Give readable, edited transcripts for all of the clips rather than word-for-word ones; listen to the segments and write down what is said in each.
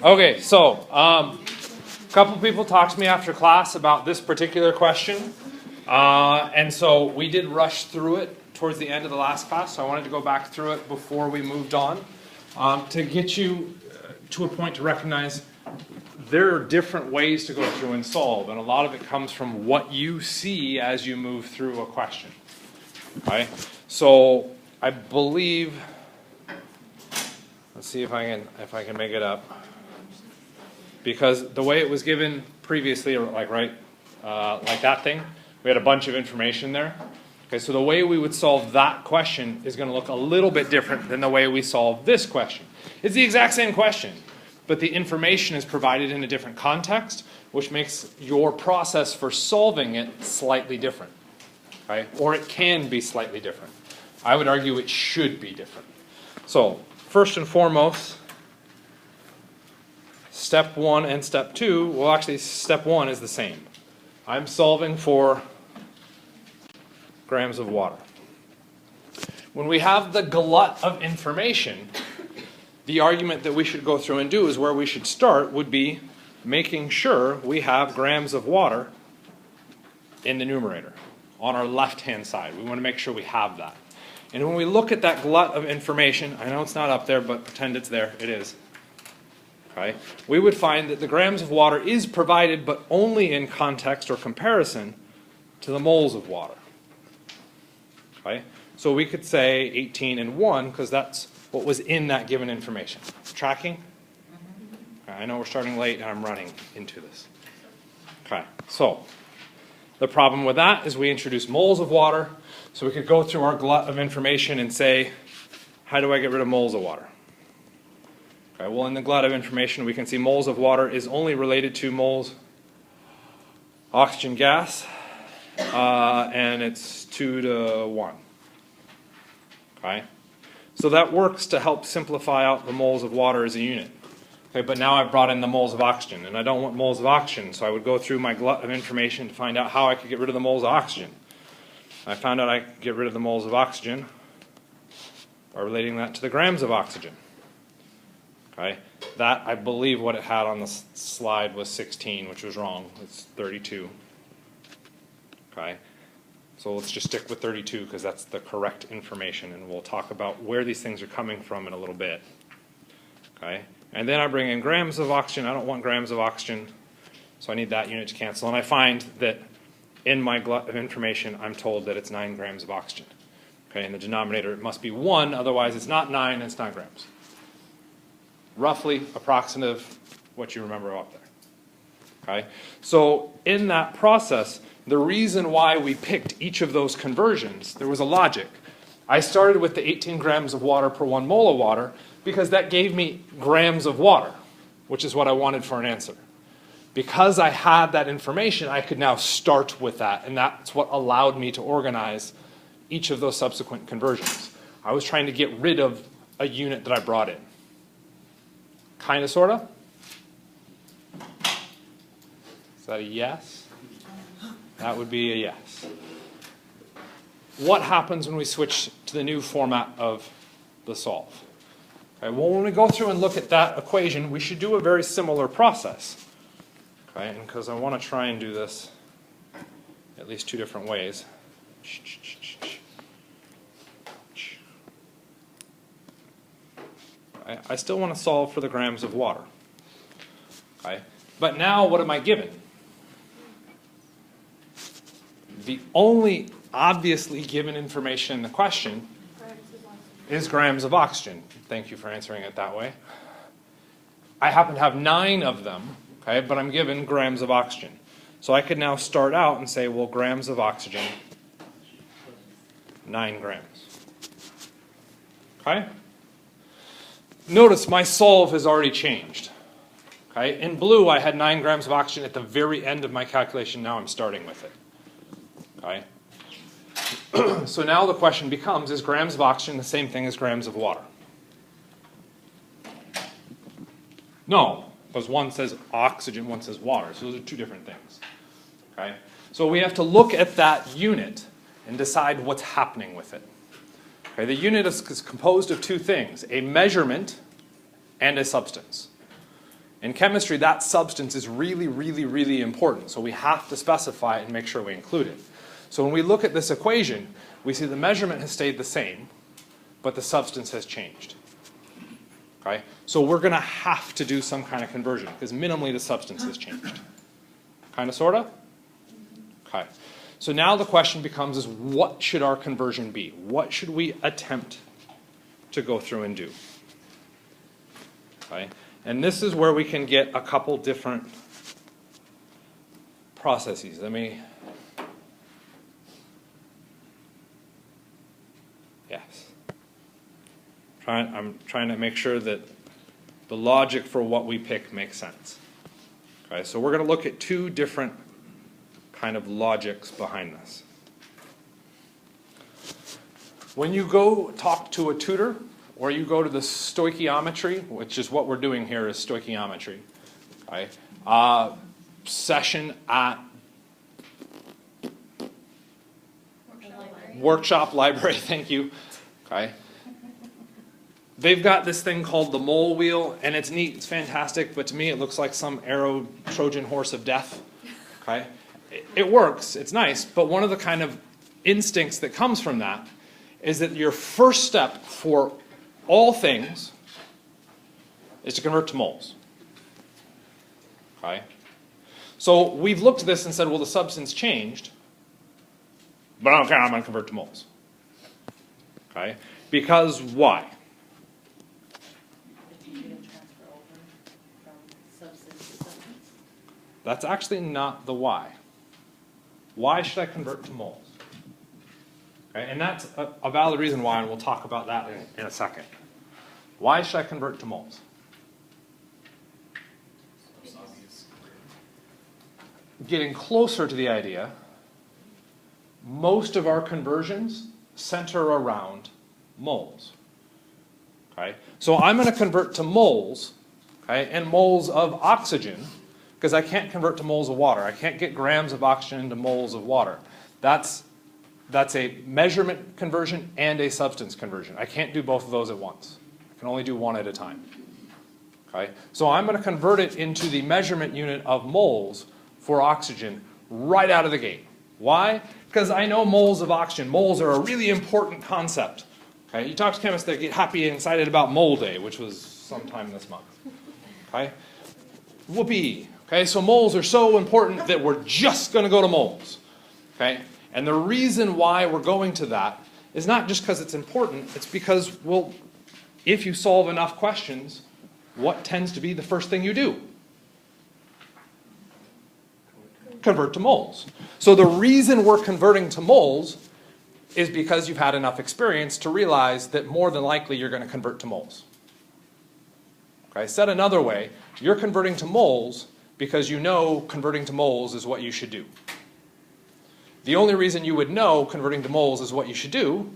Okay, so a couple people talked to me after class about this particular question. And so we did rush through it towards the end of the last class, so I wanted to go back through it before we moved on to get you to a point to recognize there are different ways to go through and solve, and a lot of it comes from what you see as you move through a question. Okay? So I believe, let's see if I can make it up, because the way it was given previously, like that thing, we had a bunch of information there. Okay, so the way we would solve that question is going to look a little bit different than the way we solve this question. It's the exact same question, but the information is provided in a different context, which makes your process for solving it slightly different. Okay? Or it can be slightly different. I would argue it should be different. So, first and foremost, step 1 and step 2, well actually step 1 is the same. I'm solving for grams of water. When we have the glut of information, the argument that we should go through and do is where we should start would be making sure we have grams of water in the numerator on our left-hand side. We want to make sure we have that. And when we look at that glut of information, I know it's not up there, but pretend it's there. It is. Okay? We would find that the grams of water is provided, but only in context or comparison to the moles of water. Okay? So we could say 18 and 1, because that's what was in that given information. Tracking? Okay, I know we're starting late and I'm running into this. Okay, so the problem with that is we introduce moles of water, so we could go through our glut of information and say, how do I get rid of moles of water? Okay, well, in the glut of information, we can see moles of water is only related to moles oxygen gas, and it's 2 to 1. Okay? So that works to help simplify out the moles of water as a unit. Okay, but now I've brought in the moles of oxygen, and I don't want moles of oxygen, so I would go through my glut of information to find out how I could get rid of the moles of oxygen. I found out I could get rid of the moles of oxygen by relating that to the grams of oxygen. Okay, that, I believe what it had on the slide was 16, which was wrong. It's 32. Okay, so let's just stick with 32 because that's the correct information, and we'll talk about where these things are coming from in a little bit. Okay, and then I bring in grams of oxygen. I don't want grams of oxygen, so I need that unit to cancel, and I find that in my glut of information, I'm told that it's 9 grams of oxygen. Okay, in the denominator it must be 1, otherwise it's not 9 and it's 9 grams. Roughly approximate what you remember up there. Okay? So in that process, the reason why we picked each of those conversions, there was a logic. I started with the 18 grams of water per 1 mole of water because that gave me grams of water, which is what I wanted for an answer. Because I had that information, I could now start with that, and that's what allowed me to organize each of those subsequent conversions. I was trying to get rid of a unit that I brought in. Kind of, sort of? Is that a yes? That would be a yes. What happens when we switch to the new format of the solve? Okay, well, when we go through and look at that equation, we should do a very similar process. Okay, and because I want to try and do this at least 2 different ways. I still want to solve for the grams of water. Okay? But now what am I given? The only obviously given information in the question is grams of oxygen. Thank you for answering it that way. I happen to have 9 of them, okay, but I'm given grams of oxygen. So I could now start out and say, well, grams of oxygen, 9 grams. Okay? Notice my solve has already changed. Okay? In blue, I had 9 grams of oxygen at the very end of my calculation. Now I'm starting with it. Okay? So now the question becomes, is grams of oxygen the same thing as grams of water? No, because one says oxygen, one says water. So those are 2 different things. Okay? So we have to look at that unit and decide what's happening with it. Okay, the unit is composed of 2 things, a measurement and a substance. In chemistry, that substance is really, really, really important. So we have to specify it and make sure we include it. So when we look at this equation, we see the measurement has stayed the same, but the substance has changed. Okay? So we're going to have to do some kind of conversion because minimally the substance has changed. Kind of, sort of? Okay. So now the question becomes is what should our conversion be? What should we attempt to go through and do? Okay? And this is where we can get a couple different processes. Yes. I'm trying to make sure that the logic for what we pick makes sense. Okay, so we're going to look at two different kind of logics behind this. When you go talk to a tutor, or you go to the stoichiometry, which is what we're doing here is stoichiometry, okay? Session at workshop library, thank you. Okay. They've got this thing called the mole wheel, and it's neat, it's fantastic, but to me it looks like some arrow Trojan horse of death. Okay. It works, it's nice, but one of the kind of instincts that comes from that is that your first step for all things is to convert to moles. Okay? So we've looked at this and said, well, the substance changed, but I don't care, I'm going to convert to moles. Okay? Because why? That's actually not the why. Why should I convert to moles? Okay? And that's a valid reason why, and we'll talk about that in a second. Why should I convert to moles? Getting closer to the idea, most of our conversions center around moles. Okay? So I'm going to convert to moles, okay, and moles of oxygen, because I can't convert to moles of water. I can't get grams of oxygen into moles of water. That's a measurement conversion and a substance conversion. I can't do both of those at once. I can only do one at a time. Okay? So I'm going to convert it into the measurement unit of moles for oxygen right out of the gate. Why? Because I know moles of oxygen. Moles are a really important concept. Okay? You talk to chemists that get happy and excited about Mole Day, which was sometime this month. Okay? Whoopee. Okay? So moles are so important that we're just going to go to moles. Okay? And the reason why we're going to that is not just because it's important, it's because, well, if you solve enough questions, what tends to be the first thing you do? Convert to moles. So the reason we're converting to moles is because you've had enough experience to realize that more than likely you're going to convert to moles. Okay, said another way, you're converting to moles because you know converting to moles is what you should do. The only reason you would know converting to moles is what you should do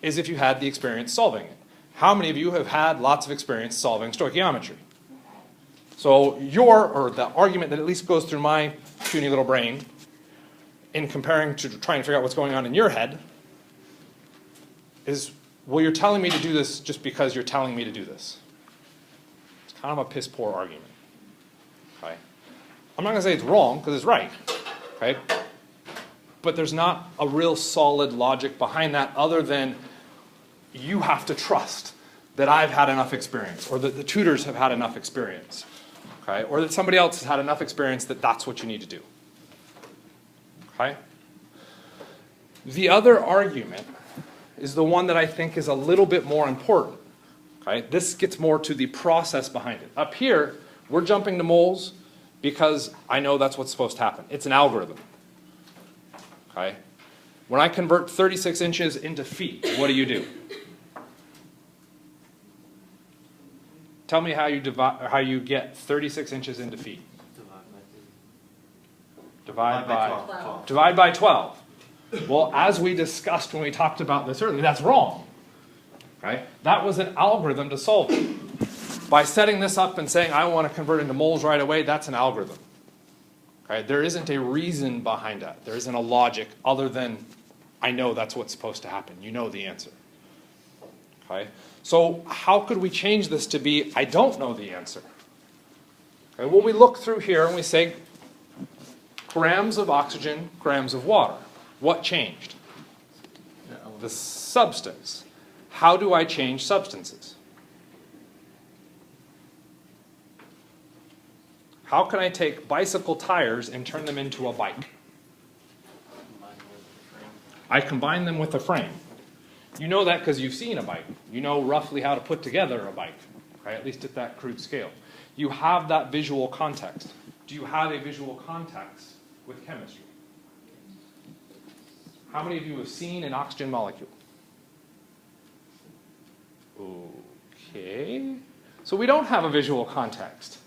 is if you had the experience solving it. How many of you have had lots of experience solving stoichiometry? So the argument that at least goes through my puny little brain in comparing to trying to figure out what's going on in your head is, well, you're telling me to do this just because you're telling me to do this. It's kind of a piss poor argument. Okay? I'm not going to say it's wrong because it's right. Okay? But there's not a real solid logic behind that other than you have to trust that I've had enough experience or that the tutors have had enough experience. Okay? Or that somebody else has had enough experience that that's what you need to do. Okay? The other argument is the one that I think is a little bit more important. Okay? This gets more to the process behind it. Up here, we're jumping to moles because I know that's what's supposed to happen. It's an algorithm. Okay? When I convert 36 inches into feet, what do? Tell me how you get 36 inches into feet. Divide by 12. Well, as we discussed when we talked about this earlier, that's wrong. Okay? That was an algorithm to solve it. By setting this up and saying I want to convert into moles right away, that's an algorithm. Okay? There isn't a reason behind that. There isn't a logic other than I know that's what's supposed to happen. You know the answer. Okay? So how could we change this to be, I don't know the answer? Okay, well, we look through here and we say grams of oxygen, grams of water. What changed? The substance. How do I change substances? How can I take bicycle tires and turn them into a bike? I combine them with a frame. You know that because you've seen a bike. You know roughly how to put together a bike, okay? At least at that crude scale. You have that visual context. Do you have a visual context with chemistry? How many of you have seen an oxygen molecule? Okay. So we don't have a visual context.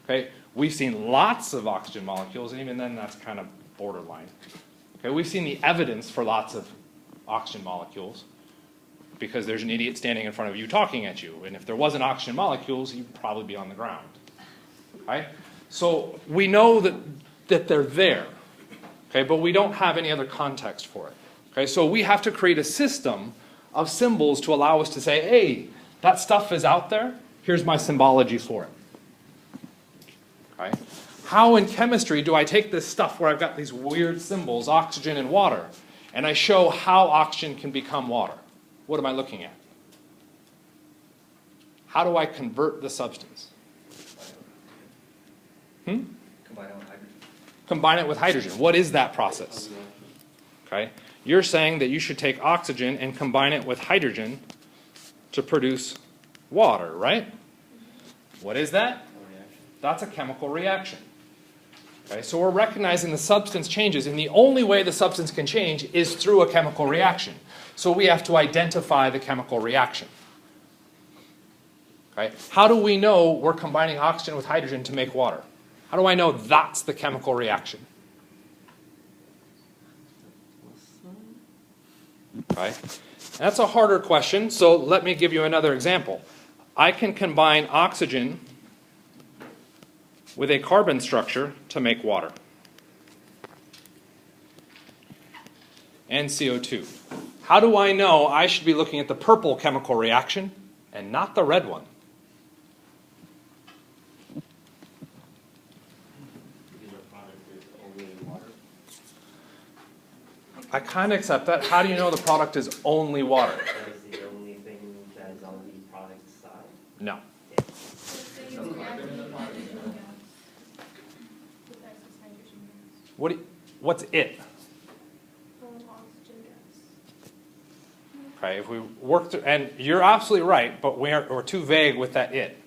Okay? We've seen lots of oxygen molecules, and even then that's kind of borderline. Okay? We've seen the evidence for lots of oxygen molecules because there's an idiot standing in front of you talking at you. And if there wasn't oxygen molecules, you'd probably be on the ground. Okay? So we know that they're there. Okay? But we don't have any other context for it. Okay? So we have to create a system of symbols to allow us to say, hey, that stuff is out there. Here's my symbology for it. Okay? How in chemistry do I take this stuff where I've got these weird symbols, oxygen and water, and I show how oxygen can become water? What am I looking at? How do I convert the substance? Combine it with hydrogen. Combine it with hydrogen. What is that process? Okay. You're saying that you should take oxygen and combine it with hydrogen to produce water, right? What is that? That's a chemical reaction. Okay, so we're recognizing the substance changes, and the only way the substance can change is through a chemical reaction. So we have to identify the chemical reaction. Okay? How do we know we're combining oxygen with hydrogen to make water? How do I know that's the chemical reaction? Okay? That's a harder question, so let me give you another example. I can combine oxygen with a carbon structure to make water. And CO2. How do I know I should be looking at the purple chemical reaction and not the red one? I kind of accept that. How do you know the product is only water? That is the only thing that is on the product side? No. What's it? Okay, if we work through, and you're absolutely right, but we're too vague with that it.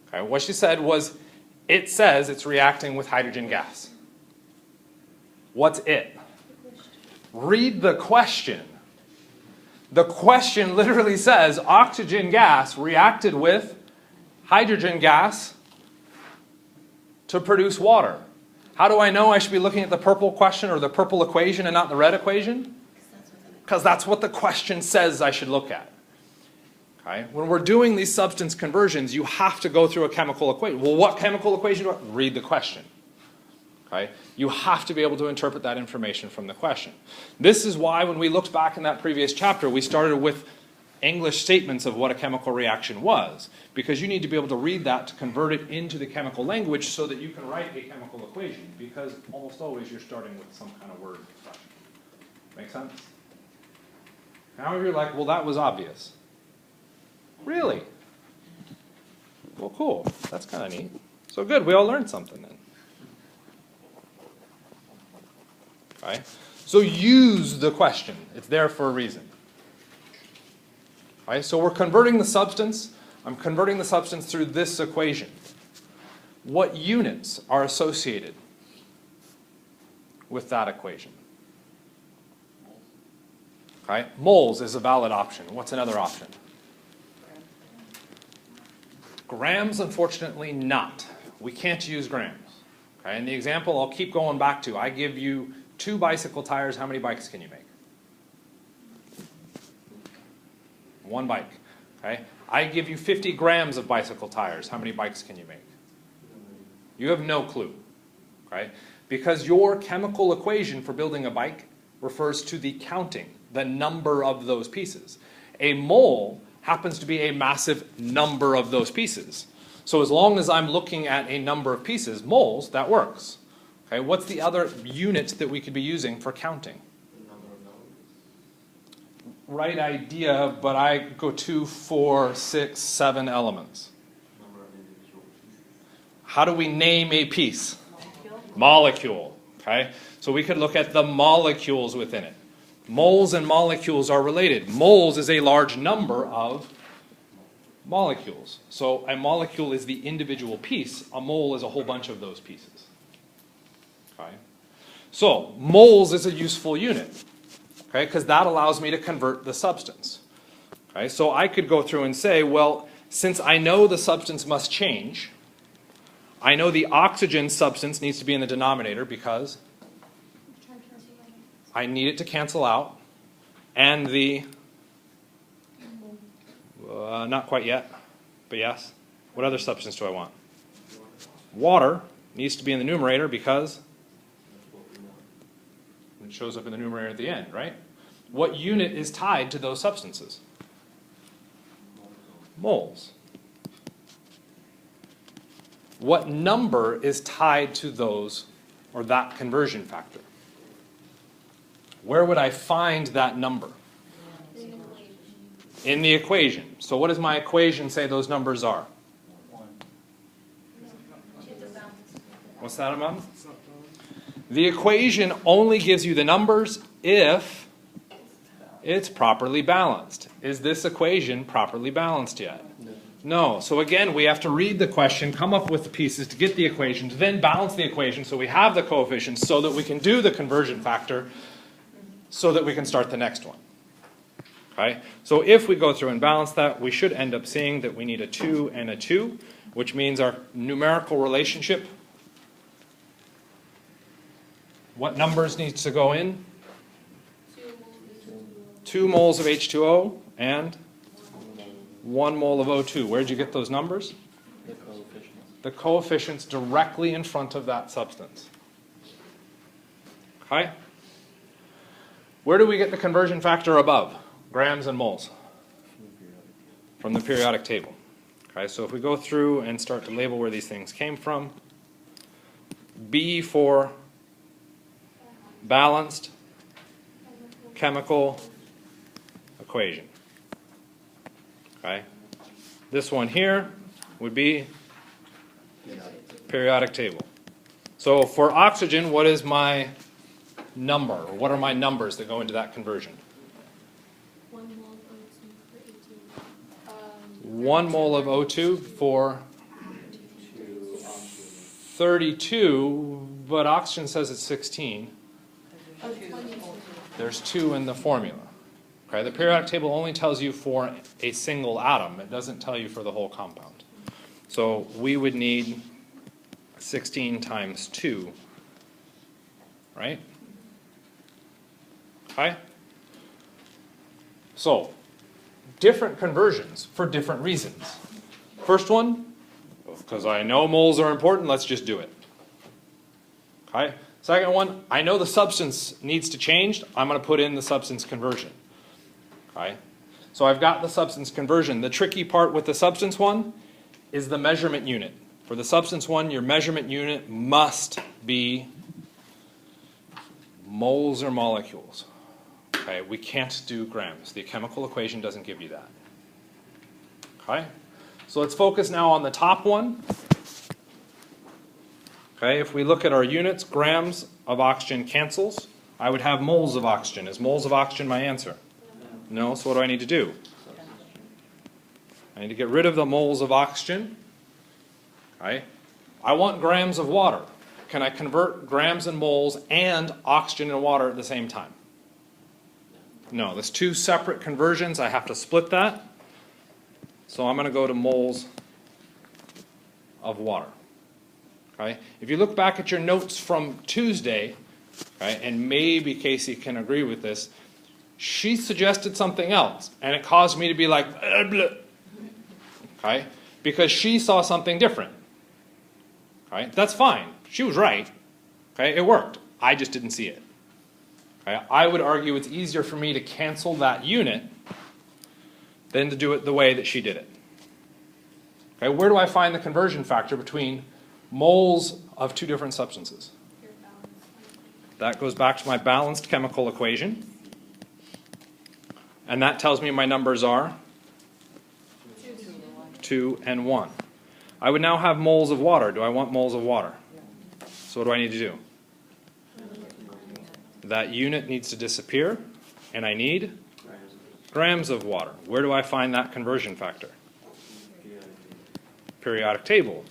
Okay, what she said was, it says it's reacting with hydrogen gas. What's it? Read the question. The question literally says oxygen gas reacted with hydrogen gas to produce water. How do I know I should be looking at the purple question or the purple equation and not the red equation? Because that's what the question says I should look at. Okay? When we're doing these substance conversions, you have to go through a chemical equation. Well, what chemical equation do I read the question? Okay? You have to be able to interpret that information from the question. This is why when we looked back in that previous chapter, we started with English statements of what a chemical reaction was. Because you need to be able to read that to convert it into the chemical language so that you can write a chemical equation. Because almost always you're starting with some kind of word expression. Make sense? Now you're like, well, that was obvious. Really? Well, cool. That's kind of neat. So good, we all learned something then. Okay? So use the question. It's there for a reason. Okay? So we're converting the substance. I'm converting the substance through this equation. What units are associated with that equation? Okay? Moles is a valid option. What's another option? Grams, unfortunately, not. We can't use grams. Okay? And the example I'll keep going back to, I give you 2 bicycle tires. How many bikes can you make? 1 bike. Okay? I give you 50 grams of bicycle tires. How many bikes can you make? You have no clue. Okay? Because your chemical equation for building a bike refers to the counting, the number of those pieces. A mole happens to be a massive number of those pieces. So as long as I'm looking at a number of pieces, moles, that works. Okay, what's the other unit that we could be using for counting? The number of elements. Right idea, but I go 2, 4, 6, 7 elements. Number of individual pieces. How do we name a piece? Molecule. Okay, so we could look at the molecules within it. Moles and molecules are related. Moles is a large number of molecules. So a molecule is the individual piece. A mole is a whole bunch of those pieces. Okay, so moles is a useful unit. Okay, because that allows me to convert the substance. Okay, so I could go through and say, well, since I know the substance must change, I know the oxygen substance needs to be in the denominator because I need it to cancel out, and the, not quite yet, but yes. What other substance do I want? Water needs to be in the numerator because it shows up in the numerator at the end, right? What unit is tied to those substances? Moles. What number is tied to those, or that conversion factor? Where would I find that number? In the equation. So what does my equation say those numbers are? What's that amount? The equation only gives you the numbers if it's properly balanced. Is this equation properly balanced yet? No. So again, we have to read the question, come up with the pieces to get the equations, then balance the equation so we have the coefficients so that we can do the conversion factor so that we can start the next one. Okay? So if we go through and balance that, we should end up seeing that we need a 2 and a 2, which means our numerical relationship, what numbers needs to go in? 2 moles of H2O and 1 mole of O2. Where'd you get those numbers? The coefficients. The coefficients directly in front of that substance. Okay? Where do we get the conversion factor above? Grams and moles. From the periodic table. Okay, so if we go through and start to label where these things came from, B for balanced chemical equation. Okay? This one here would be periodic table. So for oxygen, what is my number? Or what are my numbers that go into that conversion? 1 mole of O2 for 32, but oxygen says it's 16. There's 2 in the formula. Okay, the periodic table only tells you for a single atom. It doesn't tell you for the whole compound. So we would need 16 times 2, right? Okay? So, different conversions for different reasons. First one, because I know moles are important, let's just do it. Okay? Second one, I know the substance needs to change, I'm going to put in the substance conversion. Okay? So I've got the substance conversion. The tricky part with the substance one is the measurement unit. For the substance one, your measurement unit must be moles or molecules. Okay, we can't do grams. The chemical equation doesn't give you that. Okay, so let's focus now on the top one. Okay, if we look at our units, grams of oxygen cancels. I would have moles of oxygen. Is moles of oxygen my answer? No, so what do I need to do? I need to get rid of the moles of oxygen. Okay, I want grams of water. Can I convert grams and moles and oxygen and water at the same time? No, there's 2 separate conversions. I have to split that. So I'm going to go to moles of water. Okay? If you look back at your notes from Tuesday, okay, and maybe Casey can agree with this, she suggested something else, and it caused me to be like, blah. Okay? Because she saw something different. Okay? That's fine. She was right. Okay? It worked. I just didn't see it. Okay? I would argue it's easier for me to cancel that unit than to do it the way that she did it. Okay, where do I find the conversion factor between moles of two different substances? That goes back to my balanced chemical equation. And that tells me my numbers are 2 and 1. I would now have moles of water. Do I want moles of water? So what do I need to do? That unit needs to disappear, and I need grams of water. Where do I find that conversion factor? Periodic table.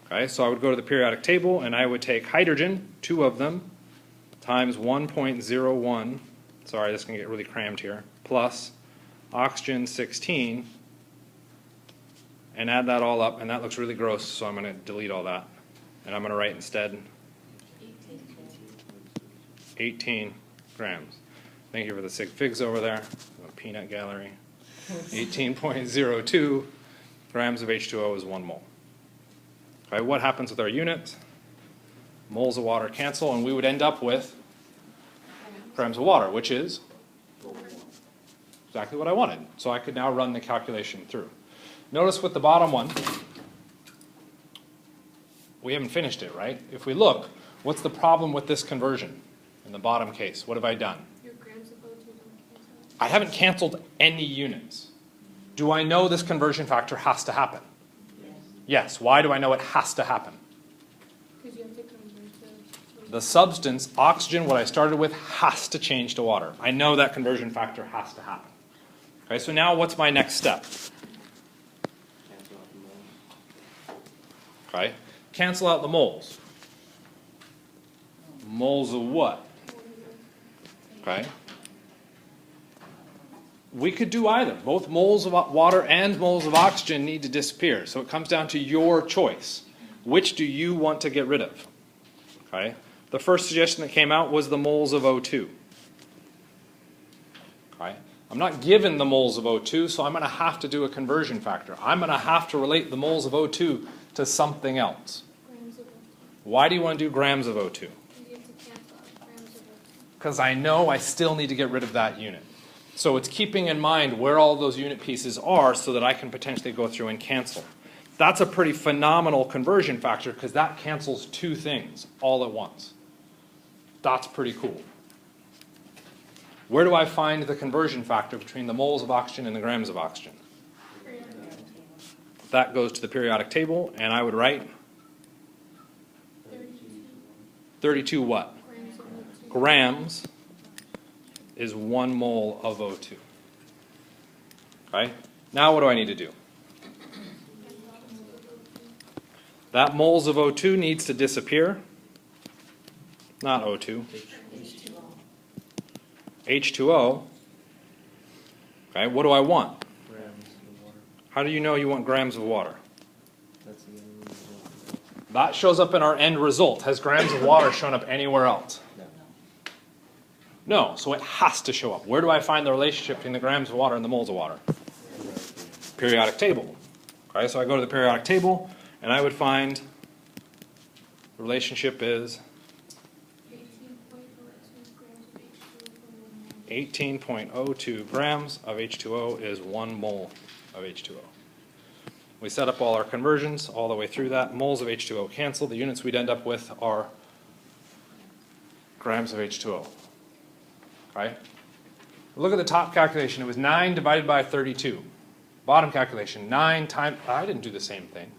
Okay, so I would go to the periodic table, and I would take hydrogen, 2 of them, times 1.01, sorry, this can get really crammed here, plus oxygen 16, and add that all up, and that looks really gross, so I'm going to delete all that. And I'm going to write instead 18 grams. Thank you for the sig figs over there, peanut gallery. 18.02 grams of H2O is 1 mole. Okay, what happens with our units? Moles of water cancel, and we would end up with grams of water, which is exactly what I wanted. So I could now run the calculation through. Notice with the bottom one, we haven't finished it, right? If we look, what's the problem with this conversion? In the bottom case, what have I done? Your grams of O2 don't cancel. I haven't canceled any units. Do I know this conversion factor has to happen? Yes. Yes. Why do I know it has to happen? Because you have to convert The substance, oxygen, what I started with, has to change to water. I know that conversion factor has to happen. Okay, so now what's my next step? Cancel out the mole. Okay, cancel out the moles. Moles of what? Okay. We could do either. Both moles of water and moles of oxygen need to disappear. So it comes down to your choice. Which do you want to get rid of? Okay. The first suggestion that came out was the moles of O2. Okay. I'm not given the moles of O2, so I'm going to have to do a conversion factor. I'm going to have to relate the moles of O2 to something else. grams of O2. Why do you want to do grams of O2? You have to cancel out grams of O2. Because I know I still need to get rid of that unit. So it's keeping in mind where all those unit pieces are so that I can potentially go through and cancel. That's a pretty phenomenal conversion factor because that cancels 2 things all at once. That's pretty cool. Where do I find the conversion factor between the moles of oxygen and the grams of oxygen? That goes to the periodic table, and I would write 32 what? Grams of O2. Grams is 1 mole of O2. Okay? Now what do I need to do? That moles of O2 needs to disappear. Not O2. H2O. Okay, what do I want? Grams of water. How do you know you want grams of water? That's the end result. That shows up in our end result. Has grams of water shown up anywhere else? No, so it has to show up. Where do I find the relationship between the grams of water and the moles of water? Periodic table. Okay, so I go to the periodic table, and I would find the relationship is 18.02 grams of H2O 18.02 grams of H2O for 1 mole. is 1 mole of H2O. We set up all our conversions all the way through that. Moles of H2O cancel. The units we'd end up with are grams of H2O. Okay? Look at the top calculation. It was 9 divided by 32. Bottom calculation, 9 times... I didn't do the same thing.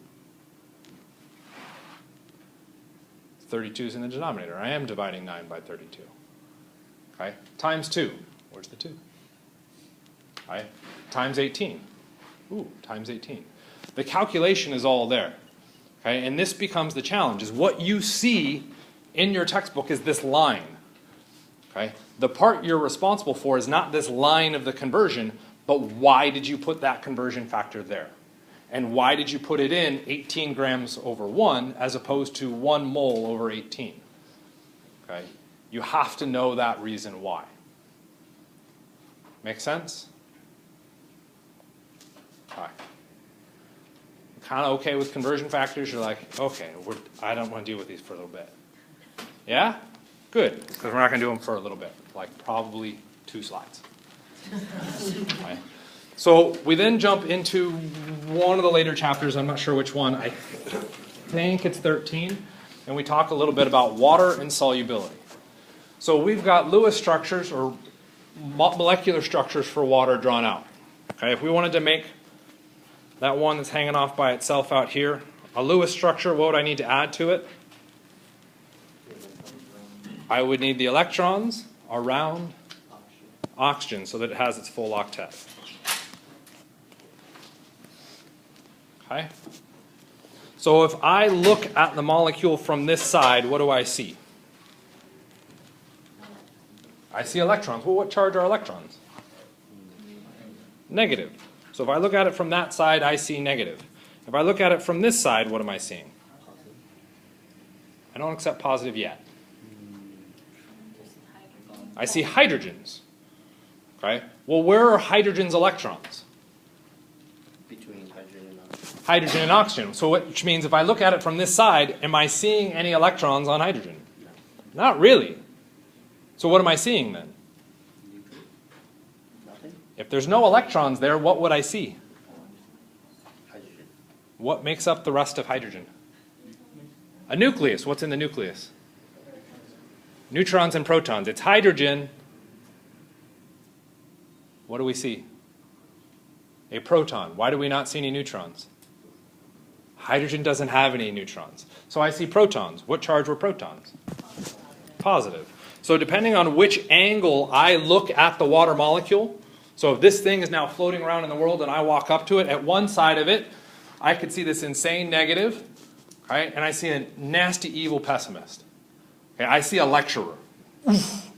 32 is in the denominator. I am dividing 9 by 32. Okay? Times 2. Where's the 2? Okay? Times 18. Ooh, times 18. The calculation is all there. Okay? And this becomes the challenge, is what you see in your textbook is this line. Okay? The part you're responsible for is not this line of the conversion, but why did you put that conversion factor there? And why did you put it in 18 grams over 1 as opposed to 1 mole over 18? Okay? You have to know that reason why. Make sense? Okay. Kind of okay with conversion factors? You're like, okay, I don't want to deal with these for a little bit. Yeah? Good, because we're not going to do them for a little bit, like probably 2 slides. Okay. So we then jump into one of the later chapters, I'm not sure which one, I think it's 13, and we talk a little bit about water and solubility. So we've got Lewis structures, or molecular structures for water drawn out. Okay, if we wanted to make that one that's hanging off by itself out here a Lewis structure, what would I need to add to it? I would need the electrons around oxygen so that it has its full octet. Okay? So if I look at the molecule from this side, what do I see? I see electrons. Well, what charge are electrons? Negative. So if I look at it from that side, I see negative. If I look at it from this side, what am I seeing? I don't accept positive yet. I see hydrogens. Okay? Well, where are hydrogens' electrons? Between hydrogen and oxygen. Hydrogen and oxygen. So which means if I look at it from this side, am I seeing any electrons on hydrogen? No. Not really. So what am I seeing then? Nothing? If there's no electrons there, what would I see? Hydrogen. What makes up the rest of hydrogen? A nucleus. What's in the nucleus? Neutrons and protons. It's hydrogen. What do we see? A proton. Why do we not see any neutrons? Hydrogen doesn't have any neutrons. So I see protons. What charge were protons? Positive. So depending on which angle I look at the water molecule, so if this thing is now floating around in the world and I walk up to it, at one side of it, I could see this insane negative, right? And I see a nasty, evil pessimist. Okay, I see a lecturer. Oof.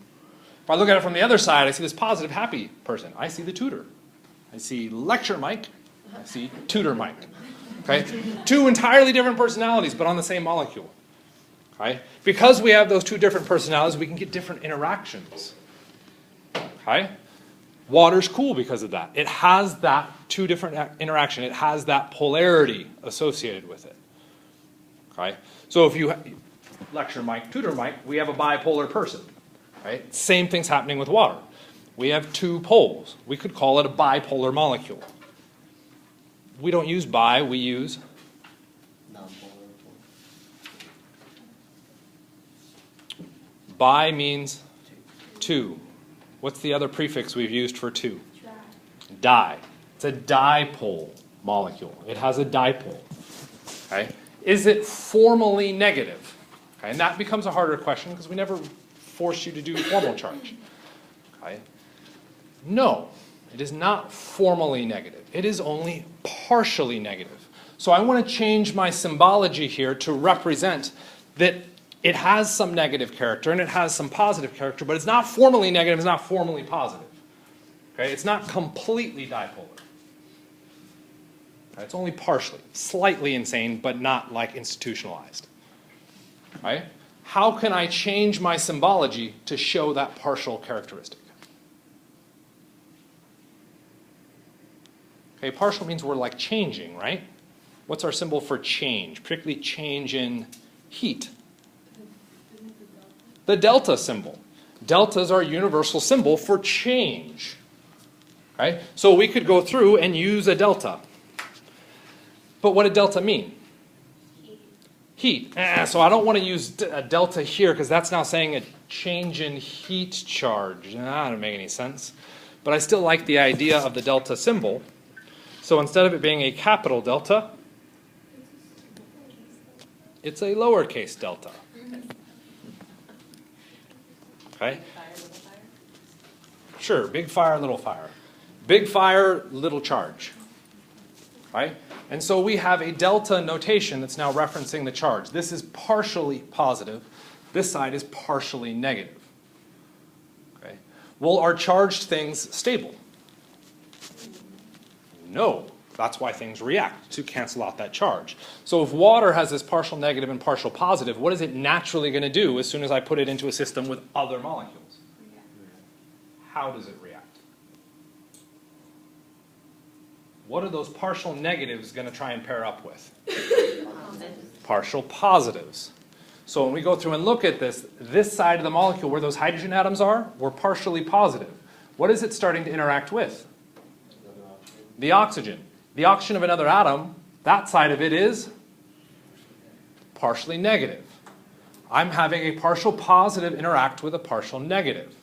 If I look at it from the other side, I see this positive, happy person. I see the tutor. I see lecture Mike. I see tutor Mike. Okay? Two entirely different personalities, but on the same molecule. Okay? Because we have those two different personalities, we can get different interactions. Okay? Water's cool because of that. It has that two different interaction. It has that polarity associated with it. Okay? So if you lecture Mike, tutor Mike, we have a bipolar person. Right? Same thing's happening with water. We have two poles. We could call it a bipolar molecule. We don't use bi, we use Non-polar. bi means two. What's the other prefix we've used for two? Di. It's a dipole molecule. It has a dipole. Okay? Is it formally negative? Okay? And that becomes a harder question because we never force you to do formal charge. Okay? No, it is not formally negative. It is only partially negative. So I want to change my symbology here to represent that it has some negative character and it has some positive character, but it's not formally negative, it's not formally positive. Okay? It's not completely dipolar. Okay? It's only partially, slightly insane, but not like institutionalized. Right? How can I change my symbology to show that partial characteristic? Okay, partial means we're like changing, right? What's our symbol for change, particularly change in heat? The delta symbol. Delta is our universal symbol for change. Right? So we could go through and use a delta. But what did delta mean? Heat. So I don't want to use a delta here because that's now saying a change in heat charge. That doesn't make any sense. But I still like the idea of the delta symbol. So instead of it being a capital delta, it's a lowercase delta. Okay? Sure, big fire, little fire. Big fire, little charge. Right? And so we have a delta notation that's now referencing the charge. This is partially positive. This side is partially negative. Okay? Well, are charged things stable? No. That's why things react, to cancel out that charge. So if water has this partial negative and partial positive, what is it naturally going to do as soon as I put it into a system with other molecules? How does it react? What are those partial negatives going to try and pair up with? Partial positives. So when we go through and look at this side of the molecule where those hydrogen atoms are, we're partially positive. What is it starting to interact with? The oxygen. The oxygen of another atom, that side of it is partially negative. I'm having a partial positive interact with a partial negative.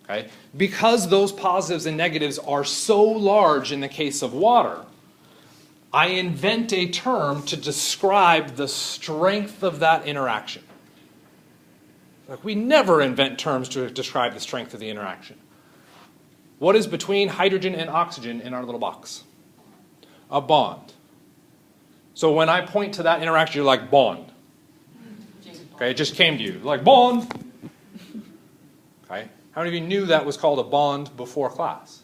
Okay? Because those positives and negatives are so large in the case of water, I invent a term to describe the strength of that interaction. Like, we never invent terms to describe the strength of the interaction. What is between hydrogen and oxygen in our little box? A bond. So when I point to that interaction, you're like, bond. Okay, it just came to you. Like, bond. Okay, how many of you knew that was called a bond before class?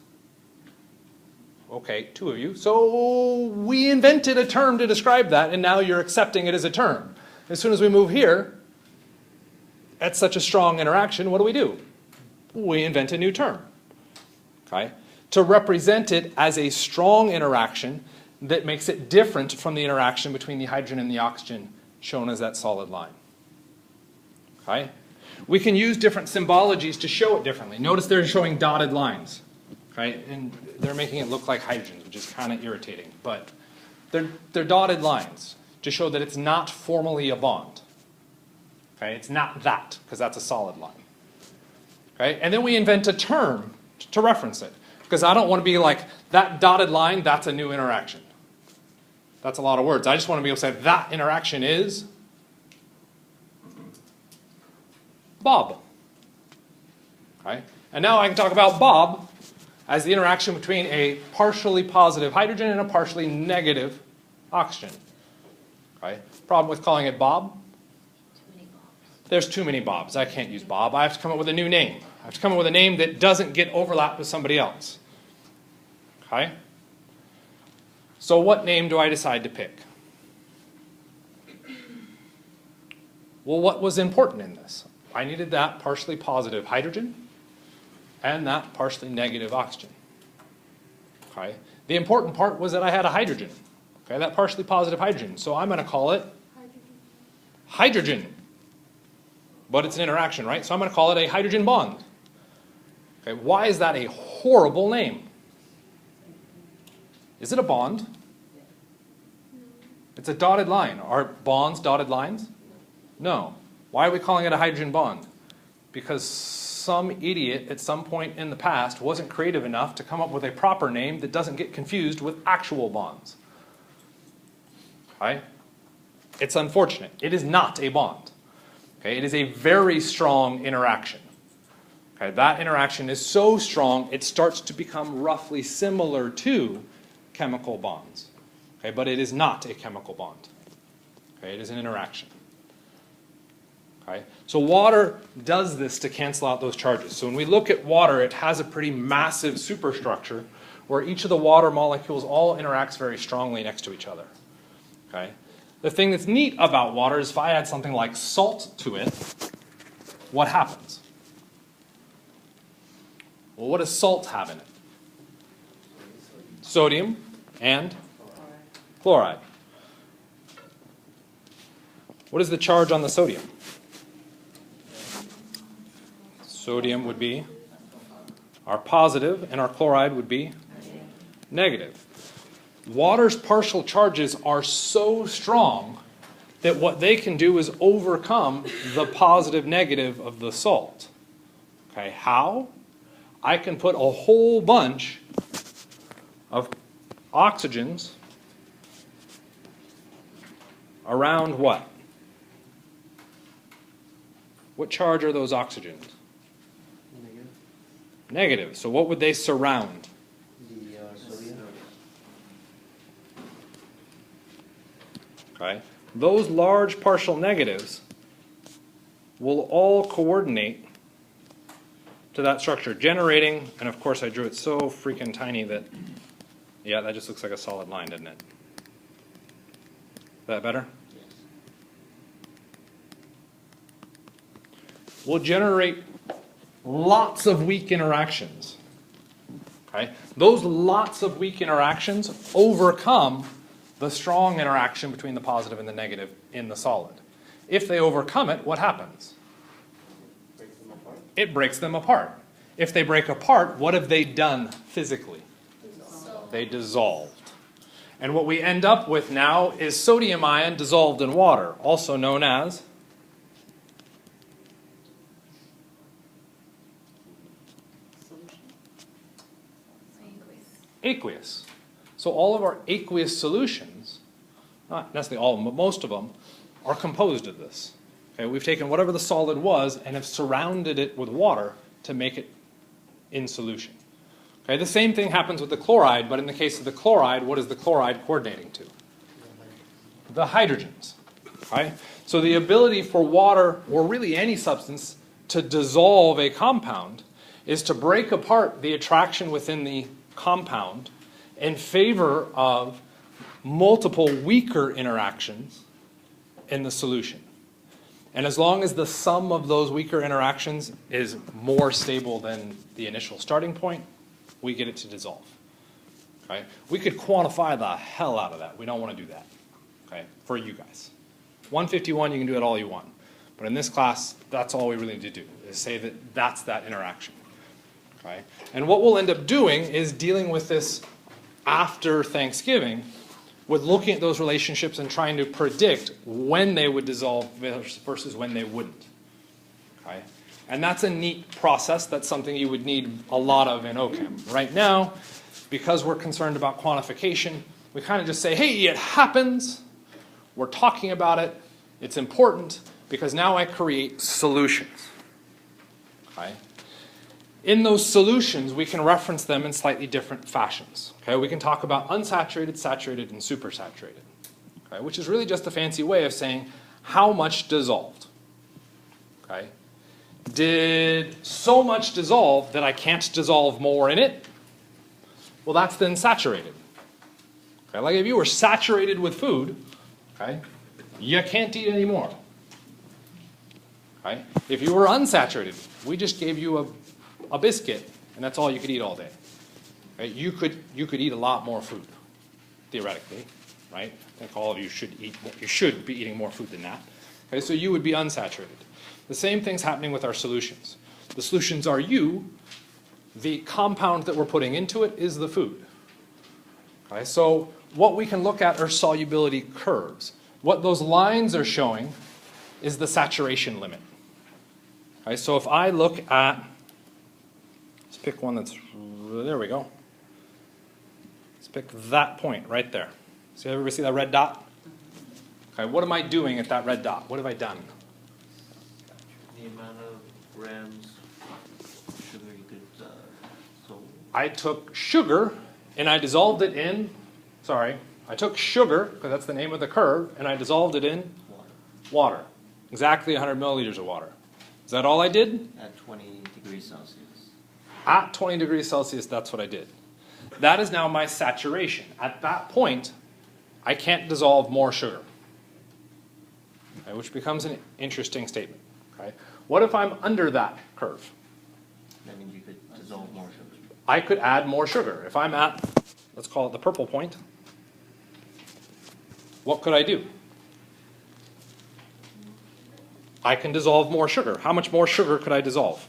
Okay, 2 of you. So we invented a term to describe that, and now you're accepting it as a term. As soon as we move here, at such a strong interaction, what do? We invent a new term. Okay? To represent it as a strong interaction that makes it different from the interaction between the hydrogen and the oxygen, shown as that solid line. Okay? We can use different symbologies to show it differently. Notice they're showing dotted lines. Okay? And they're making it look like hydrogens, which is kind of irritating. But they're dotted lines to show that it's not formally a bond. Okay? It's not that, because that's a solid line. Okay? And then we invent a term to reference it. Because I don't want to be like, that dotted line, that's a new interaction. That's a lot of words. I just want to be able to say that interaction is Bob. Okay? And now I can talk about Bob as the interaction between a partially positive hydrogen and a partially negative oxygen. Okay? Problem with calling it Bob? There's too many Bobs. I can't use Bob. I have to come up with a new name. I have to come up with a name that doesn't get overlapped with somebody else. Okay? So what name do I decide to pick? Well, what was important in this? I needed that partially positive hydrogen and that partially negative oxygen. Okay? The important part was that I had a hydrogen. Okay? That partially positive hydrogen. So I'm going to call it hydrogen. But it's an interaction, right? So I'm going to call it a hydrogen bond. Okay, why is that a horrible name? Is it a bond? It's a dotted line. Are bonds dotted lines? No. Why are we calling it a hydrogen bond? Because some idiot at some point in the past wasn't creative enough to come up with a proper name that doesn't get confused with actual bonds. Okay? It's unfortunate. It is not a bond. Okay? It is a very strong interaction. Okay? That interaction is so strong, it starts to become roughly similar to chemical bonds. Okay? But it is not a chemical bond. Okay? It is an interaction. Okay? So water does this to cancel out those charges. So when we look at water, it has a pretty massive superstructure where each of the water molecules all interacts very strongly next to each other. Okay? The thing that's neat about water is if I add something like salt to it, what happens? Well, what does salt have in it? Sodium and chloride. What is the charge on the sodium? Sodium would be our positive, and our chloride would be negative. Water's partial charges are so strong that what they can do is overcome the positive negative of the salt. Okay, how? I can put a whole bunch of oxygens around what? What charge are those oxygens? Negative. Negative. So what would they surround? The sodium. Okay. Those large partial negatives will all coordinate to that structure, generating, and of course I drew it so freaking tiny that, yeah, that just looks like a solid line, doesn't it? Is that better? Will generate lots of weak interactions. Okay? Those lots of weak interactions overcome the strong interaction between the positive and the negative in the solid. If they overcome it, what happens? Breaks them apart. It breaks them apart. If they break apart, what have they done physically? They dissolved. And what we end up with now is sodium ion dissolved in water, also known as aqueous. So all of our aqueous solutions, not necessarily all of them, but most of them, are composed of this. Okay, we've taken whatever the solid was and have surrounded it with water to make it in solution. Okay, the same thing happens with the chloride, but in the case of the chloride, what is the chloride coordinating to? The hydrogens. Right? So the ability for water, or really any substance, to dissolve a compound is to break apart the attraction within the compound in favor of multiple weaker interactions in the solution. And as long as the sum of those weaker interactions is more stable than the initial starting point, we get it to dissolve. Okay? We could quantify the hell out of that. We don't want to do that. Okay? For you guys. 151, you can do it all you want. But in this class, that's all we really need to do, is say that that's that interaction. Okay? And what we'll end up doing is dealing with this after Thanksgiving with looking at those relationships and trying to predict when they would dissolve versus when they wouldn't. Okay? And that's a neat process. That's something you would need a lot of in OCHEM. Right now, because we're concerned about quantification, we kind of just say, hey, it happens. We're talking about it. It's important because now I create solutions. Okay? In those solutions, we can reference them in slightly different fashions. Okay? We can talk about unsaturated, saturated, and supersaturated, okay? Which is really just a fancy way of saying how much dissolved. Okay? Did so much dissolve that I can't dissolve more in it? Well, that's then saturated. Okay? Like if you were saturated with food, okay, you can't eat anymore. Okay? If you were unsaturated, we just gave you a biscuit, and that's all you could eat all day. Right? You could eat a lot more food, theoretically, right? I think all of you should be eating more food than that. Okay, so you would be unsaturated. The same thing's happening with our solutions. The solutions are you. The compound that we're putting into it is the food. Okay, so what we can look at are solubility curves. What those lines are showing is the saturation limit. Okay, so if I look at, let's pick one that's, there we go. Let's pick that point right there. See, everybody see that red dot? Okay, what am I doing at that red dot? What have I done? The amount of grams of sugar you could solve. I took sugar and I dissolved it in, I took sugar, because that's the name of the curve, and I dissolved it in water. Exactly 100 milliliters of water. Is that all I did? At 20 degrees Celsius. At 20 degrees Celsius, that's what I did. That is now my saturation. At that point, I can't dissolve more sugar. Okay, which becomes an interesting statement. Okay? What if I'm under that curve? That means you could dissolve more sugar. I could add more sugar. If I'm at, let's call it the purple point, what could I do? I can dissolve more sugar. How much more sugar could I dissolve?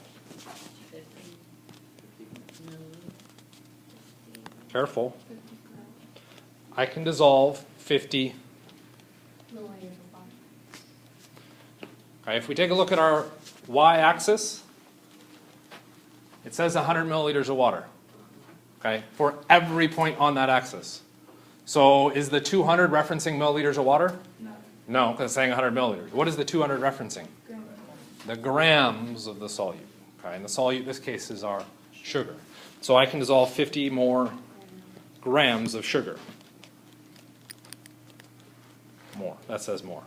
Careful. I can dissolve 50. Okay, if we take a look at our y-axis, it says 100 milliliters of water. Okay, for every point on that axis. So is the 200 referencing milliliters of water? No, because it's saying 100 milliliters. What is the 200 referencing? The grams of the solute. Okay, and the solute in this case is our sugar. So I can dissolve 50 more grams of sugar. More. That says more.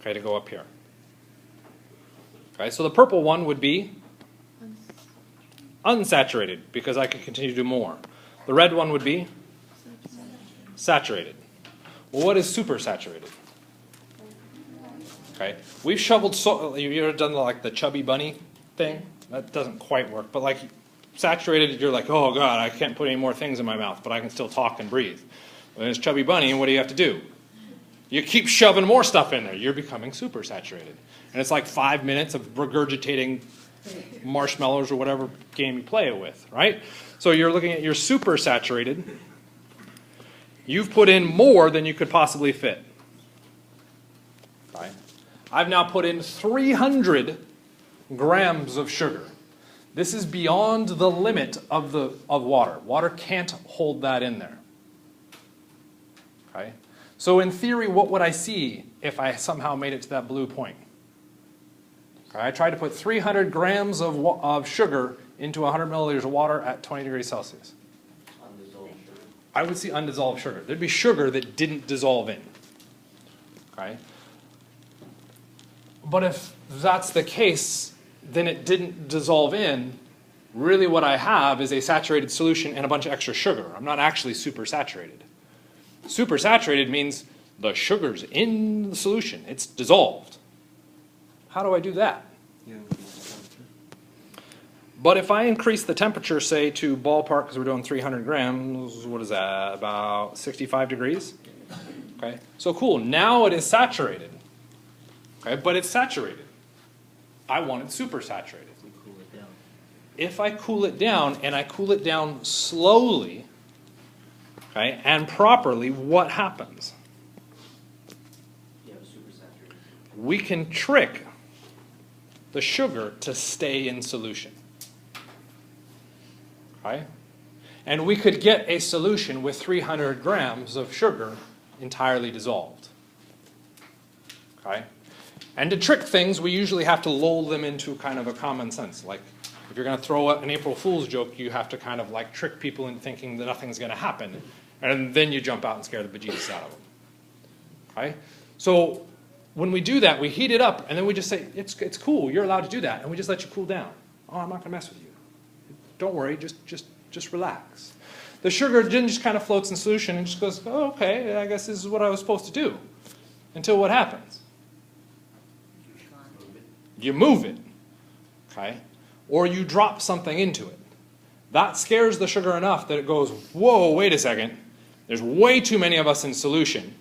Okay, to go up here. Okay, so the purple one would be unsaturated, because I could continue to do more. The red one would be saturated. Well, what is supersaturated? Okay, we've shoveled you ever done like the chubby bunny thing? That doesn't quite work, but like saturated, you're like, oh God, I can't put any more things in my mouth, but I can still talk and breathe. When it's chubby bunny, what do you have to do? You keep shoving more stuff in there. You're becoming supersaturated. And it's like 5 minutes of regurgitating marshmallows or whatever game you play it with, right? So you're looking at your supersaturated, You've put in more than you could possibly fit. Okay. I've now put in 300 grams of sugar. This is beyond the limit of water. Water can't hold that in there. Okay? So in theory, what would I see if I somehow made it to that blue point? Okay, I tried to put 300 grams of sugar into 100 milliliters of water at 20 degrees Celsius. Undissolved sugar. I would see undissolved sugar. There'd be sugar that didn't dissolve in. Okay? But if that's the case, then it didn't dissolve in. Really what I have is a saturated solution and a bunch of extra sugar. I'm not actually supersaturated. Supersaturated means the sugar's in the solution. It's dissolved. How do I do that? But if I increase the temperature, say, to ballpark, because we're doing 300 grams, what is that, about 65 degrees? Okay, so cool. Now it is saturated. Okay, but it's saturated. I want it supersaturated. You cool it down. If I cool it down, and I cool it down slowly, okay, and properly, what happens? You have supersaturated. We can trick the sugar to stay in solution. Okay? And we could get a solution with 300 grams of sugar entirely dissolved. Okay? And to trick things, we usually have to lull them into kind of a common sense. Like, if you're going to throw an April Fool's joke, you have to kind of like trick people into thinking that nothing's going to happen. And then you jump out and scare the bejesus out of them. Okay? So when we do that, we heat it up, and then we just say, it's cool, you're allowed to do that, and we just let you cool down. Oh, I'm not going to mess with you. Don't worry, just relax. The sugar then just kind of floats in solution and just goes, oh, okay, I guess this is what I was supposed to do. Until what happens? You move it, okay? Or you drop something into it. That scares the sugar enough that it goes, whoa, wait a second. There's way too many of us in solution.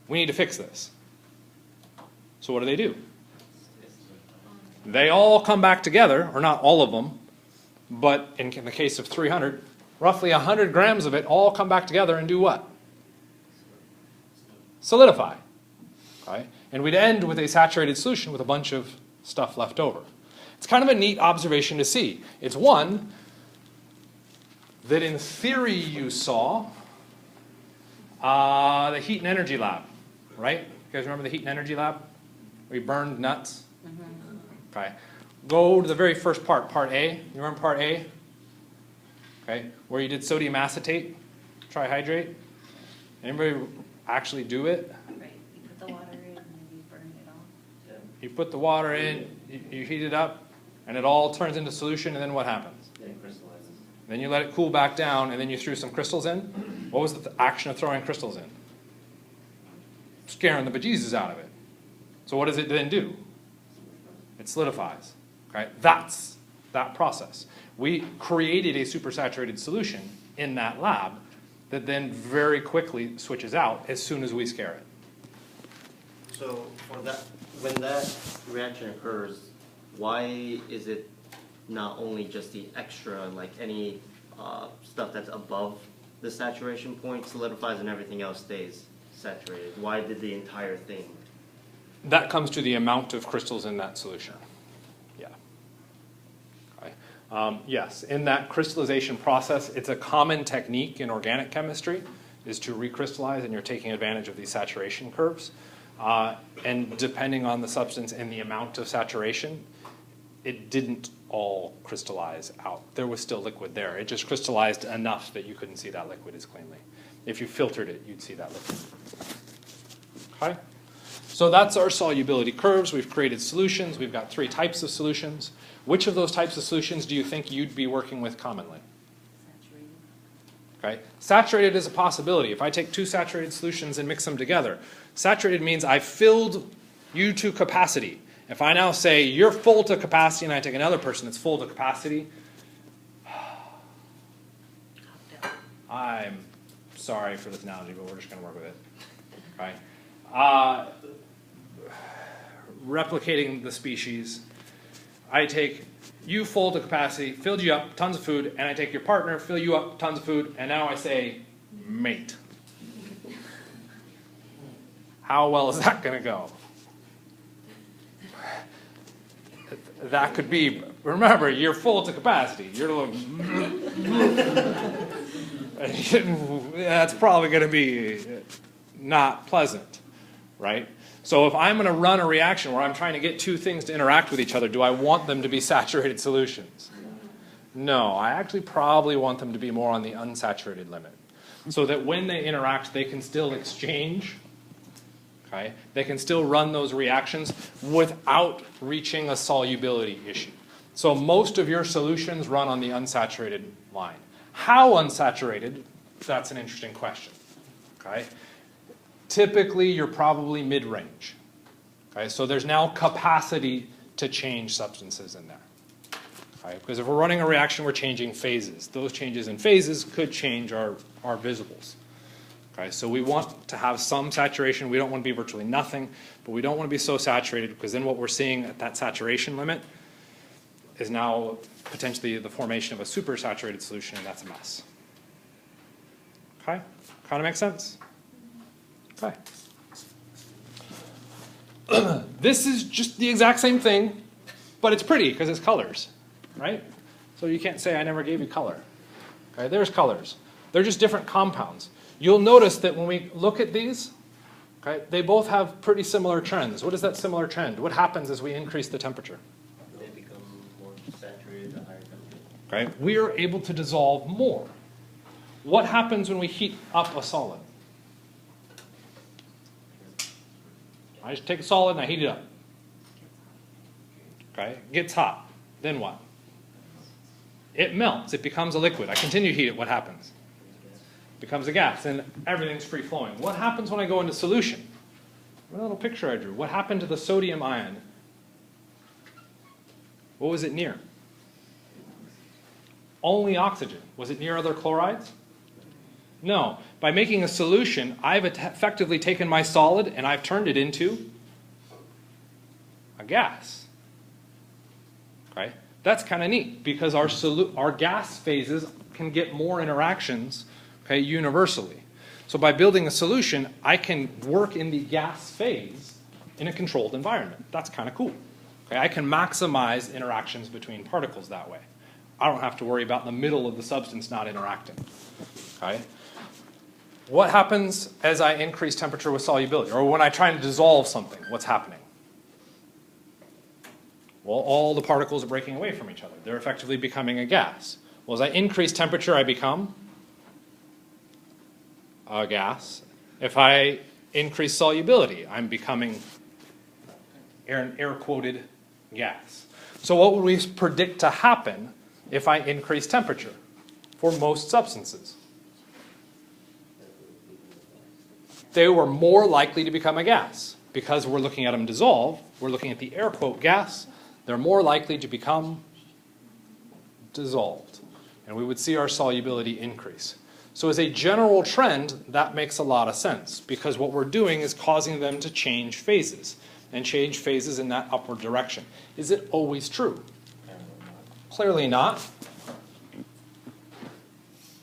We need to fix this. So what do? They all come back together, or not all of them, but in the case of 300, roughly 100 grams of it all come back together and do what? Solidify. Okay? And we'd end with a saturated solution with a bunch of stuff left over. It's kind of a neat observation to see. It's one that in theory you saw the heat and energy lab, right? You guys remember the heat and energy lab? We burned nuts. Okay. Go to the very first part, part A. You remember part A? Okay. Where you did sodium acetate, trihydrate. Anybody actually do it? Right, you put the water in and then you burn it all. Yeah. You put the water in, you heat it up, and it all turns into solution, and then what happens? Then it crystallizes. Then you let it cool back down, and then you threw some crystals in. What was the action of throwing crystals in? Scaring the bejesus out of it. So what does it then do? It solidifies. Okay? That's that process. We created a supersaturated solution in that lab that then very quickly switches out as soon as we scare it. So for that, when that reaction occurs, why is it not only just the extra, like any stuff that's above the saturation point solidifies and everything else stays saturated? Why did the entire thing? That comes to the amount of crystals in that solution. Yeah. Okay. Yes, in that crystallization process, it's a common technique in organic chemistry is to recrystallize, and you're taking advantage of these saturation curves. And depending on the substance and the amount of saturation, it didn't all crystallize out. There was still liquid there. It just crystallized enough that you couldn't see that liquid as cleanly. If you filtered it, you'd see that liquid. Okay? So that's our solubility curves. We've created solutions. We've got 3 types of solutions. Which of those types of solutions do you think you'd be working with commonly? Saturated. Okay? Saturated is a possibility. If I take 2 saturated solutions and mix them together, saturated means I filled you to capacity. If I now say you're full to capacity and I take another person that's full to capacity, I'm sorry for this analogy, but we're just going to work with it. Okay? Replicating the species, I take you full to capacity, filled you up, tons of food, and I take your partner, fill you up, tons of food, and now I say mate. How well is that going to go? That could be, remember, you're full to capacity. You're a little, that's probably going to be not pleasant, right? So if I'm going to run a reaction where I'm trying to get two things to interact with each other, do I want them to be saturated solutions? No, I actually probably want them to be more on the unsaturated limit, so that when they interact, they can still exchange. Okay? They can still run those reactions without reaching a solubility issue. So most of your solutions run on the unsaturated line. How unsaturated? That's an interesting question. Okay? Typically, you're probably mid-range. Okay? So there's now capacity to change substances in there. Okay? Because if we're running a reaction, we're changing phases. Those changes in phases could change our visibles. Okay, so we want to have some saturation. We don't want to be virtually nothing, but we don't want to be so saturated, because then what we're seeing at that saturation limit is now potentially the formation of a supersaturated solution, and that's a mess. Okay, kind of makes sense? Okay. This is just the exact same thing, but it's pretty because it's colors, right? So you can't say I never gave you color. Okay, there's colors. They're just different compounds. You'll notice that when we look at these, okay, they both have pretty similar trends. What is that similar trend? What happens as we increase the temperature? They become more saturated at higher temperature. Okay, we are able to dissolve more. What happens when we heat up a solid? I just take a solid and I heat it up. Okay, it gets hot. Then what? It melts. It becomes a liquid. I continue to heat it. What happens? Becomes a gas, and everything's free-flowing. What happens when I go into solution? What little picture I drew. What happened to the sodium ion? What was it near? Only oxygen. Was it near other chlorides? No. By making a solution, I've effectively taken my solid and I've turned it into a gas. Okay? That's kind of neat, because our gas phases can get more interactions, okay, universally. So by building a solution, I can work in the gas phase in a controlled environment. That's kind of cool. Okay, I can maximize interactions between particles that way. I don't have to worry about the middle of the substance not interacting. Okay? What happens as I increase temperature with solubility? Or when I try to dissolve something, what's happening? Well, all the particles are breaking away from each other. They're effectively becoming a gas. Well, as I increase temperature, I become a gas. If I increase solubility, I'm becoming an air-quoted gas. So what would we predict to happen if I increase temperature for most substances? They were more likely to become a gas. Because we're looking at them dissolve, we're looking at the air quote gas, they're more likely to become dissolved. And we would see our solubility increase. So as a general trend, that makes a lot of sense, because what we're doing is causing them to change phases, and change phases in that upward direction. Is it always true? Clearly not.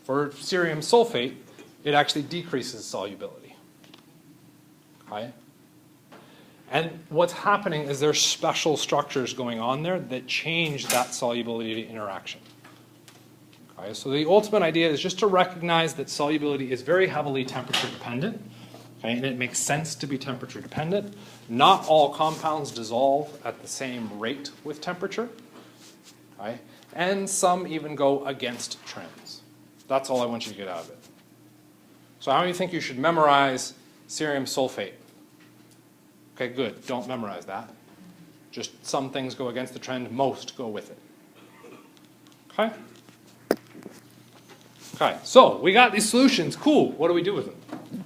For cerium sulfate, it actually decreases solubility. Okay? And what's happening is there's special structures going on there that change that solubility to interaction. Okay, so the ultimate idea is just to recognize that solubility is very heavily temperature dependent, okay, and it makes sense to be temperature dependent. Not all compounds dissolve at the same rate with temperature, okay, and some even go against trends. That's all I want you to get out of it. So how many think you should memorize cerium sulfate? Okay, good. Don't memorize that. Just some things go against the trend, most go with it. Okay? Okay, so we got these solutions. Cool. What do we do with them?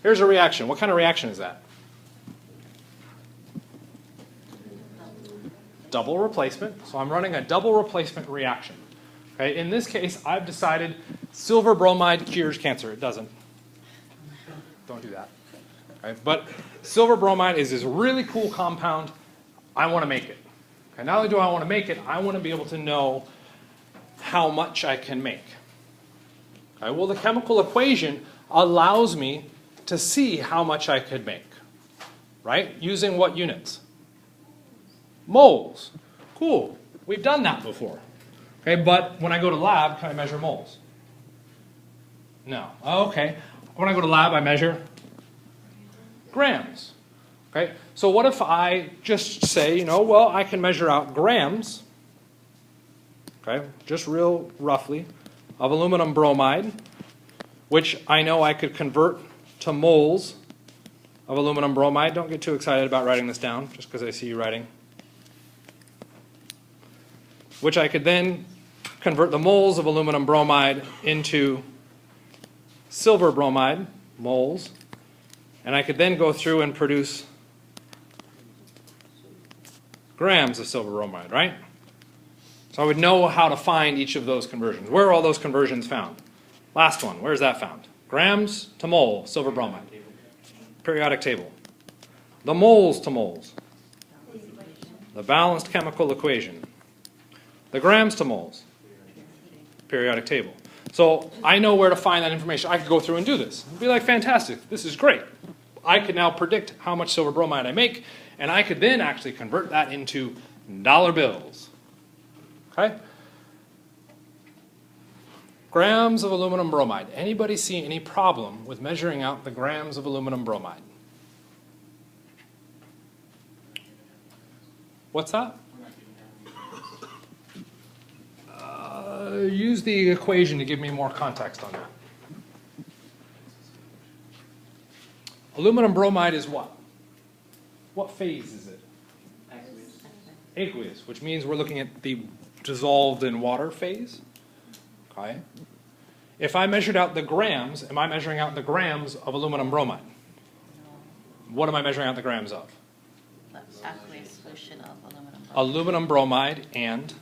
Here's a reaction. What kind of reaction is that? Double replacement. So I'm running a double replacement reaction. Okay, in this case, I've decided silver bromide cures cancer. It doesn't. Don't do that. Okay, but silver bromide is this really cool compound. I want to make it. Okay, not only do I want to make it, I want to be able to know how much I can make. Okay, well, the chemical equation allows me to see how much I could make, right? Using what units? Moles. Cool. We've done that before. Okay, but when I go to lab, can I measure moles? No. Okay. When I go to lab, I measure grams. Okay, so what if I just say, you know, well, I can measure out grams, okay, just real roughly, of aluminum bromide, which I know I could convert to moles of aluminum bromide. Don't get too excited about writing this down, just because I see you writing. Which I could then convert the moles of aluminum bromide into silver bromide, moles, and I could then go through and produce grams of silver bromide, right? So I would know how to find each of those conversions. Where are all those conversions found? Last one, where is that found? Grams to mole, silver bromide. Periodic table. The moles to moles. The balanced chemical equation. The grams to moles. Periodic table. So I know where to find that information. I could go through and do this. It'd be like, fantastic, this is great. I could now predict how much silver bromide I make, and I could then actually convert that into dollar bills. Okay? Grams of aluminum bromide. Anybody see any problem with measuring out the grams of aluminum bromide? What's that? Use the equation to give me more context on that. Aluminum bromide is what? What phase is it? Aqueous, which means we're looking at the dissolved in water phase. Okay. If I measured out the grams, am I measuring out the grams of aluminum bromide? What am I measuring out the grams of? Aqueous solution of aluminum bromide. Aluminum bromide and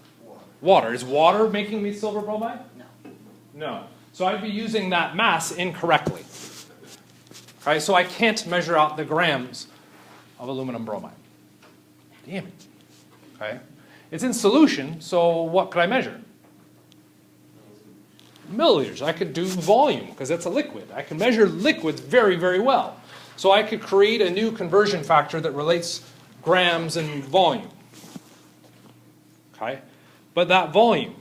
water. Is water making me silver bromide? No. No. So I'd be using that mass incorrectly. Okay, so I can't measure out the grams of aluminum bromide. Damn it. Okay. It's in solution, so what could I measure? Milliliters. I could do volume, because that's a liquid. I can measure liquids very, very well. So I could create a new conversion factor that relates grams and volume. Okay? But that volume,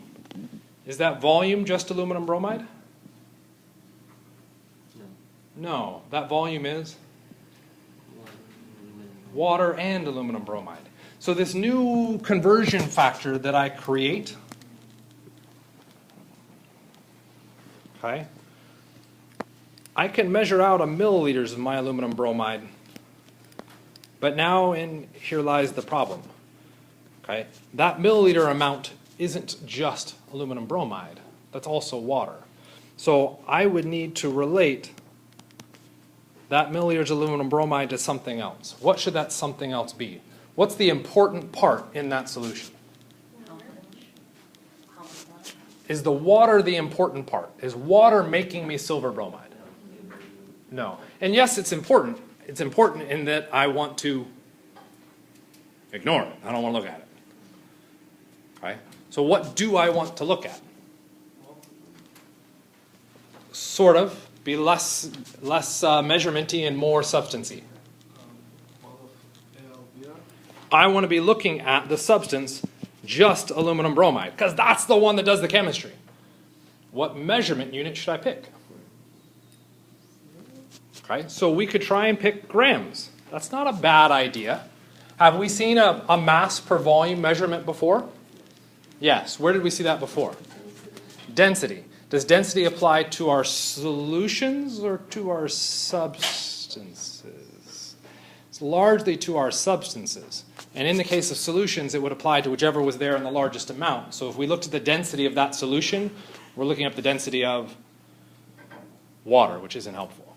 is that volume just aluminum bromide? No, that volume is water and aluminum bromide. So this new conversion factor that I create, okay, I can measure out a milliliters of my aluminum bromide. But now here lies the problem. Okay, that milliliter amount isn't just aluminum bromide. That's also water. So I would need to relate that milliliters of aluminum bromide to something else. What should that something else be? What's the important part in that solution? Is the water the important part? Is water making me silver bromide? No. And yes, it's important. It's important in that I want to ignore it. I don't want to look at it. Okay? So what do I want to look at? Sort of. Be less measurement-y and more substancy. I want to be looking at the substance, just aluminum bromide, because that's the one that does the chemistry. What measurement unit should I pick? Okay, so we could try and pick grams. That's not a bad idea. Have we seen a mass per volume measurement before? Yes. Where did we see that before? Density. Does density apply to our solutions or to our substances? It's largely to our substances. And in the case of solutions, it would apply to whichever was there in the largest amount. So if we looked at the density of that solution, we're looking up the density of water, which isn't helpful.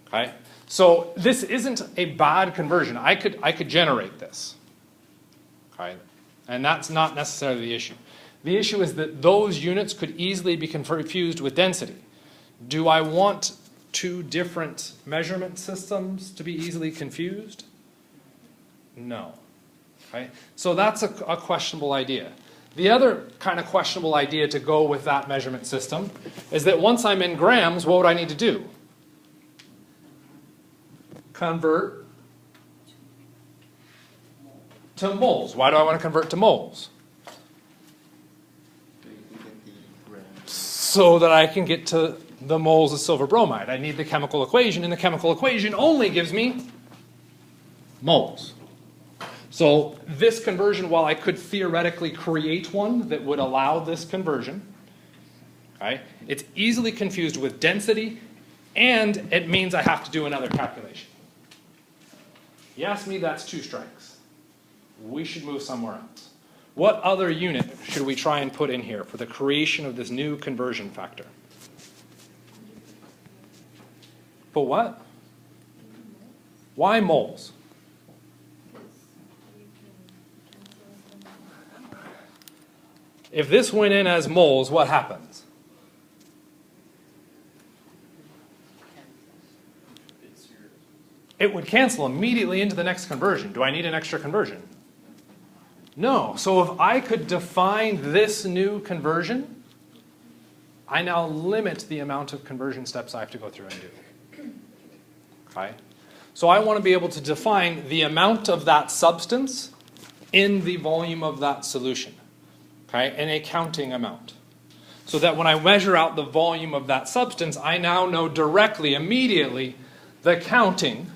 Okay? So this isn't a bad conversion. I could generate this. Okay? And that's not necessarily the issue. The issue is that those units could easily be confused with density. Do I want two different measurement systems to be easily confused? No. Okay? So that's a questionable idea. The other kind of questionable idea to go with that measurement system is that once I'm in grams, what would I need to do? Convert to moles. Why do I want to convert to moles? So you can get the grams. So that I can get to the moles of silver bromide. I need the chemical equation, and the chemical equation only gives me moles. So this conversion, while I could theoretically create one that would allow this conversion, okay, it's easily confused with density, and it means I have to do another calculation. You ask me, that's 2 strikes. We should move somewhere else. What other unit should we try and put in here for the creation of this new conversion factor? But what? Why moles? If this went in as moles, what happens? It would cancel immediately into the next conversion. Do I need an extra conversion? No. So if I could define this new conversion, I now limit the amount of conversion steps I have to go through and do. Okay? So I want to be able to define the amount of that substance in the volume of that solution. Okay? In a counting amount. So that when I measure out the volume of that substance, I now know directly, immediately, the counting.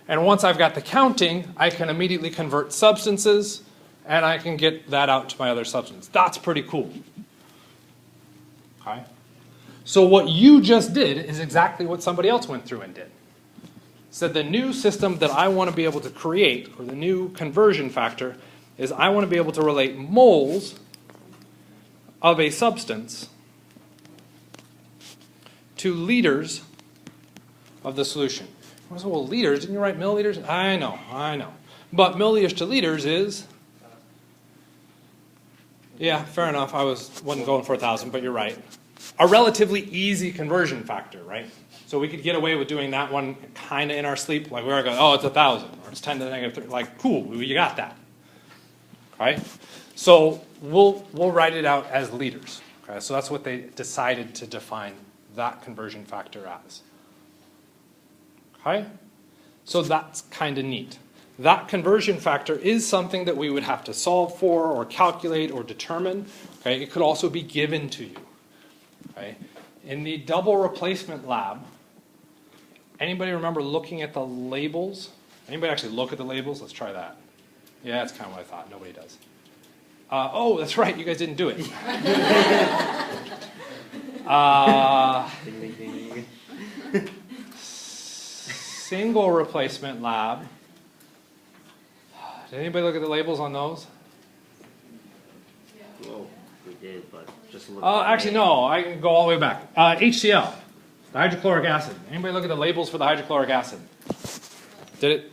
And once I've got the counting, I can immediately convert substances, and I can get that out to my other substance. That's pretty cool. Okay? So what you just did is exactly what somebody else went through and did. Said the new system that I want to be able to create, or the new conversion factor, is I want to be able to relate moles of a substance to liters of the solution. I said, well, liters, didn't you write milliliters? I know. But milliliters to liters is, yeah, fair enough. I wasn't going for 1,000, but you're right. A relatively easy conversion factor, right? So we could get away with doing that one kind of in our sleep. Like we are going, oh, it's 1,000, or it's 10 to the negative 3. Like, cool, you got that. Okay? So we'll write it out as liters. Okay? So that's what they decided to define that conversion factor as. Okay? So that's kind of neat. That conversion factor is something that we would have to solve for or calculate or determine. Okay? It could also be given to you. Okay? In the double replacement lab, anybody remember looking at the labels? Anybody actually look at the labels? Let's try that. Yeah, that's kind of what I thought. Nobody does. Oh, that's right. You guys didn't do it. Ding, ding, ding. Single replacement lab. Did anybody look at the labels on those? Whoa, we did, but just look. Actually, no. I can go all the way back. HCl, the hydrochloric acid. Anybody look at the labels for the hydrochloric acid? Did it?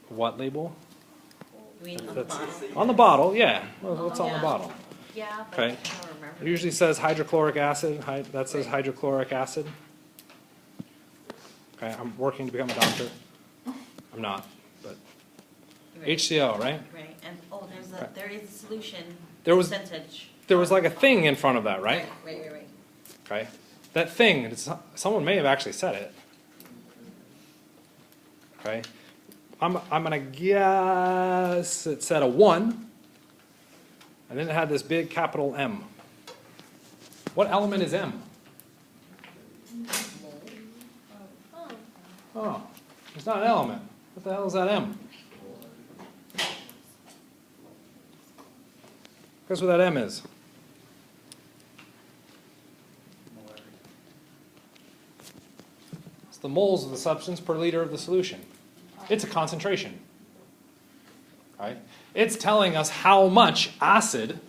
What label? Green on the bottom. On the bottle, yeah. What's on the Yeah. bottle? Yeah, but Okay. I don't remember. It usually says hydrochloric acid. That says hydrochloric acid. Okay, I'm working to become a doctor. I'm not, but Right. HCl, right? Right, and Right. there is a solution There was- percentage. There was like a thing in front of that, right? Right. Okay. That thing, someone may have actually said it. Okay. I'm going to guess it said a 1, and then it had this big capital M. What element is M? Oh, it's not an element. What the hell is that M? Guess what that M is? It's the moles of the substance per liter of the solution. It's a concentration. Right? It's telling us how much acid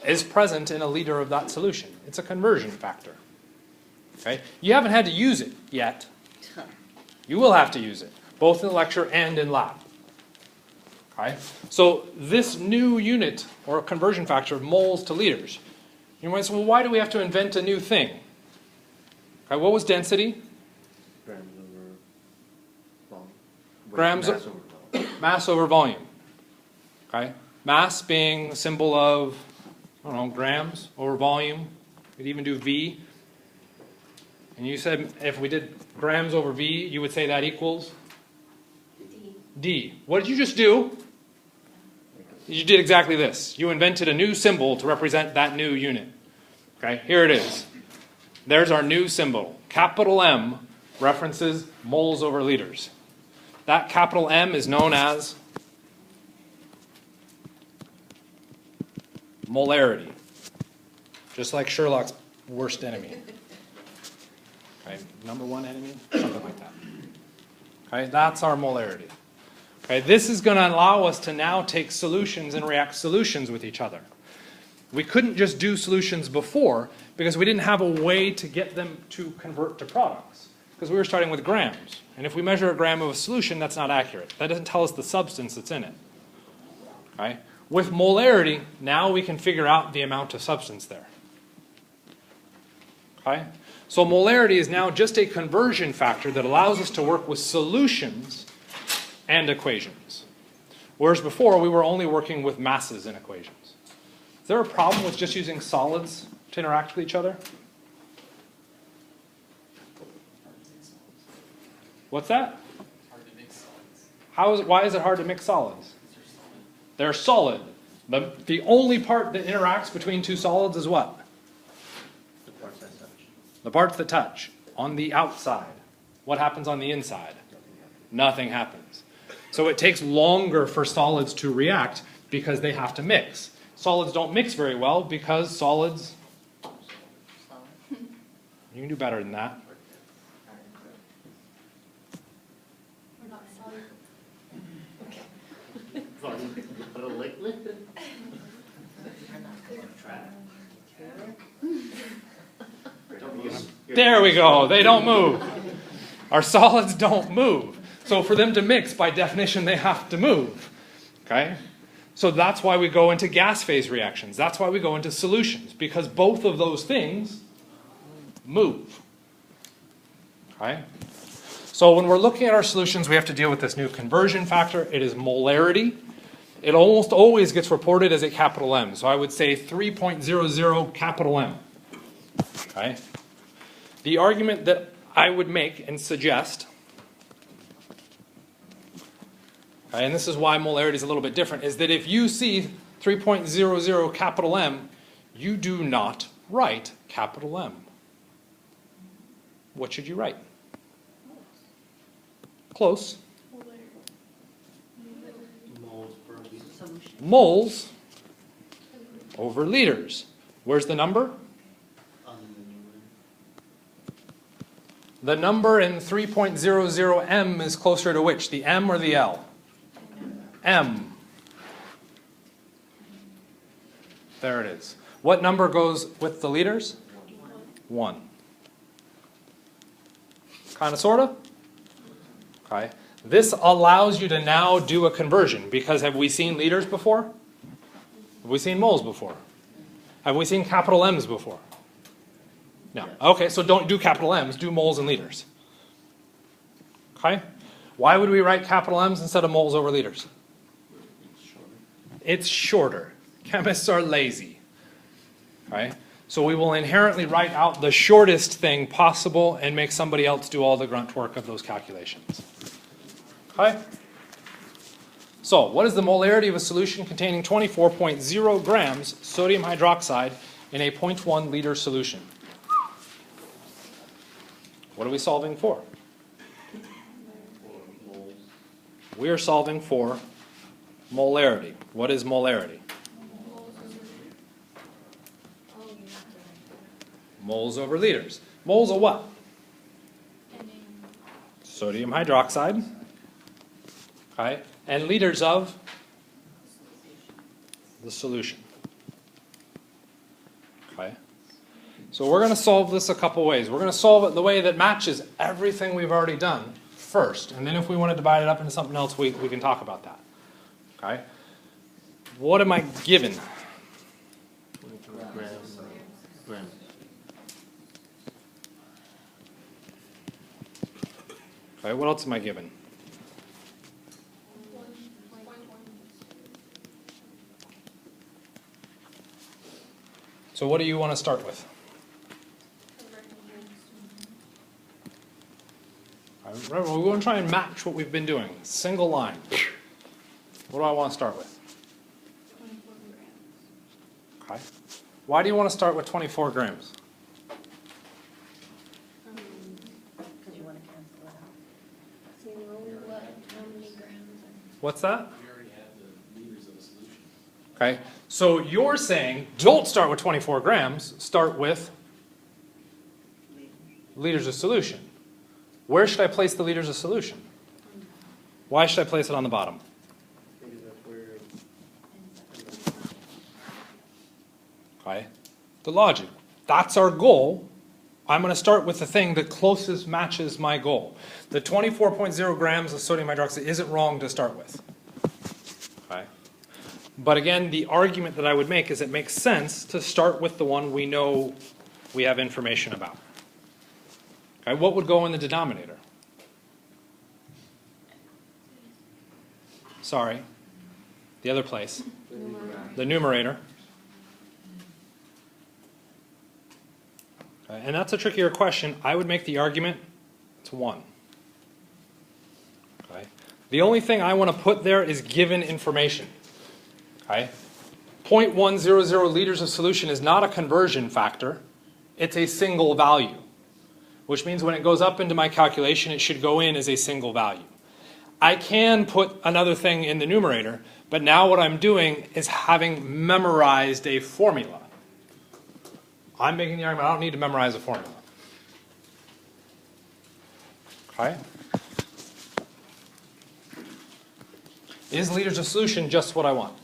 is present in a liter of that solution. It's a conversion factor. Okay? You haven't had to use it yet. You will have to use it, both in the lecture and in lab. Okay? So this new unit, or conversion factor, of moles to liters, you might say, well, why do we have to invent a new thing? Okay, what was density? Grams over volume. Grams Mass over volume. Mass over volume. Okay? Mass being a symbol of I don't know, grams over volume. We'd even do V. And you said if we did grams over V, you would say that equals? D. What did you just do? You did exactly this. You invented a new symbol to represent that new unit. Okay, here it is. There's our new symbol. Capital M references moles over liters. That capital M is known as molarity. Just like Sherlock's worst enemy. Okay, number one enemy, something like that. Okay, that's our molarity. Okay, this is going to allow us to now take solutions and react solutions with each other. We couldn't just do solutions before because we didn't have a way to get them to convert to products. Because we were starting with grams. And if we measure a gram of a solution, that's not accurate. That doesn't tell us the substance that's in it. Okay? With molarity, now we can figure out the amount of substance there. Okay? So molarity is now just a conversion factor that allows us to work with solutions and equations. Whereas before, we were only working with masses in equations. Is there a problem with just using solids to interact with each other? What's that? Hard to mix solids. Why is it hard to mix solids? They're solid. The only part that interacts between two solids is what? The parts that touch. The parts that touch. On the outside. What happens on the inside? Nothing happens. So it takes longer for solids to react because they have to mix. Solids don't mix very well because solids... You can do better than that. We're not soluble. But a liquid? There we go. They don't move. Our solids don't move. So for them to mix, by definition, they have to move. Okay? So that's why we go into gas phase reactions. That's why we go into solutions, because both of those things move. Okay? So when we're looking at our solutions, we have to deal with this new conversion factor. It is molarity. It almost always gets reported as a capital M. So I would say 3.00 capital M. Okay? The argument that I would make and suggest, okay, and this is why molarity is a little bit different, is that if you see 3.00 capital M, you do not write capital M. What should you write? Close. Moles per liter. Solution. Moles over liters. Where's the number? On the numerator. The number in 3.00 M is closer to which? The M or the L? M. There it is. What number goes with the liters? 1. Kind of, sort of? Okay. This allows you to now do a conversion, because have we seen liters before? Have we seen moles before? Have we seen capital M's before? No. Okay, so don't do capital M's, do moles and liters. Okay? Why would we write capital M's instead of moles over liters? It's shorter. Chemists are lazy. Okay? So we will inherently write out the shortest thing possible and make somebody else do all the grunt work of those calculations. Okay? So, what is the molarity of a solution containing 24.0 grams sodium hydroxide in a 0.1 liter solution? What are we solving for? Moles. We are solving for molarity. What is molarity? Moles over liters. Moles of what? Sodium hydroxide. Okay. And liters of the solution. Okay. So we're going to solve this a couple ways. We're going to solve it the way that matches everything we've already done first. And then if we want to divide it up into something else, we can talk about that. Okay. What am I given? Grams. Grams. Okay, what else am I given? So what do you want to start with? Remember, we want to try and match what we've been doing. Single line. What do I want to start with? 24 grams. Okay. Why do you want to start with 24 grams? Because you want to cancel it out. So you know what, how many grams are? What's that? We already have the liters of a solution. Okay. So you're saying don't start with 24 grams, start with liters of solution. Where should I place the liters of solution? Why should I place it on the bottom? Because that's where Okay. The logic. That's our goal. I'm going to start with the thing that closest matches my goal. The 24.0 grams of sodium hydroxide isn't wrong to start with. Okay. But again, the argument that I would make is it makes sense to start with the one we know we have information about. Okay. What would go in the denominator? Sorry. The other place. The numerator. Okay, and that's a trickier question. I would make the argument it's 1. Okay. The only thing I want to put there is given information. Okay. 0.100 liters of solution is not a conversion factor. It's a single value, which means when it goes up into my calculation, it should go in as a single value. I can put another thing in the numerator, but now what I'm doing is having memorized a formula. I'm making the argument I don't need to memorize a formula. Okay? Is liters of solution just what I want?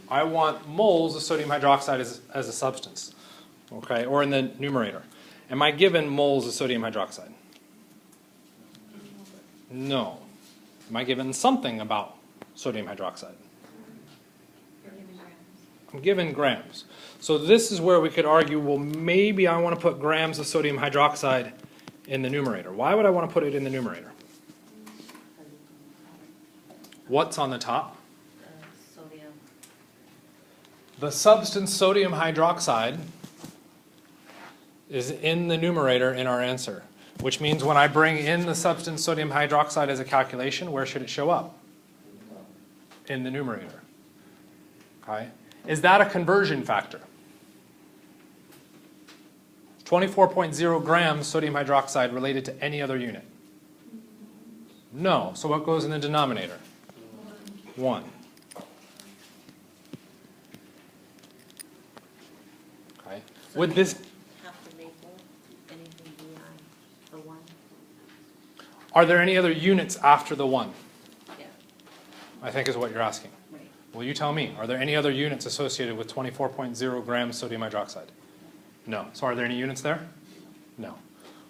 I want moles of sodium hydroxide as a substance. Okay, or in the numerator. Am I given moles of sodium hydroxide? No. Am I given something about sodium hydroxide? I'm given grams. So this is where we could argue, well, maybe I want to put grams of sodium hydroxide in the numerator. Why would I want to put it in the numerator? What's on the top? Sodium. The substance sodium hydroxide is in the numerator in our answer, which means when I bring in the substance sodium hydroxide as a calculation, where should it show up? In the numerator. Okay. Is that a conversion factor? 24.0 grams sodium hydroxide related to any other unit? No. So what goes in the denominator? 1. Okay. Would this Have to label anything beyond the 1. Are there any other units after the 1? Yeah, I think is what you're asking. right. Well, you tell me. Are there any other units associated with 24.0 grams sodium hydroxide? No. So are there any units there? No.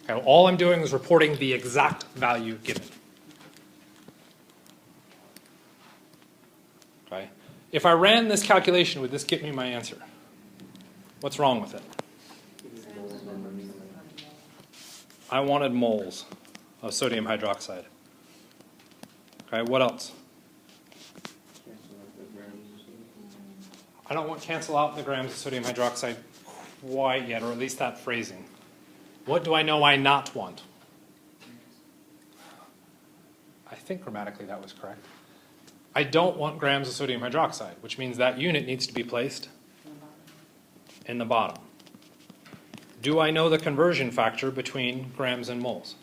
Okay, well, all I'm doing is reporting the exact value given. Okay. If I ran this calculation, would this get me my answer? What's wrong with it? I wanted moles of sodium hydroxide. Okay, what else? I don't want to cancel out the grams of sodium hydroxide quite yet, or at least that phrasing. What do I know I not want? I think grammatically that was correct. I don't want grams of sodium hydroxide, which means that unit needs to be placed in the bottom. Do I know the conversion factor between grams and moles?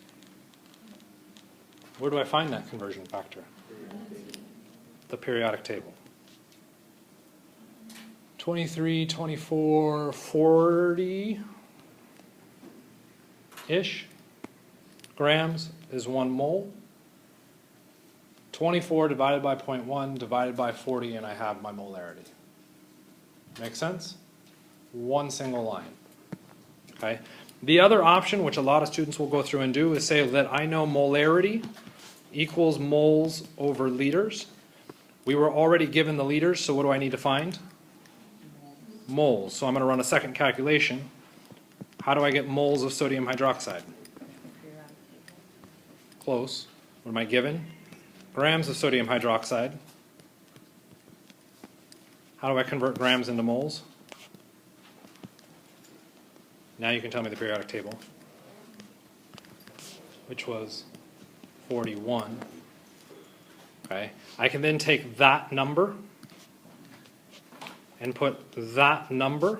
Where do I find that conversion factor? The periodic table. 23, 24, 40-ish grams is 1 mole. 24 divided by 0.1 divided by 40, and I have my molarity. Make sense? One single line. Okay. The other option, which a lot of students will go through and do, is say that I know molarity equals moles over liters. We were already given the liters, so what do I need to find? Moles. So I'm going to run a second calculation. How do I get moles of sodium hydroxide? Close. What am I given? Grams of sodium hydroxide. How do I convert grams into moles? Now you can tell me the periodic table, which was 41. Okay. I can then take that number and put that number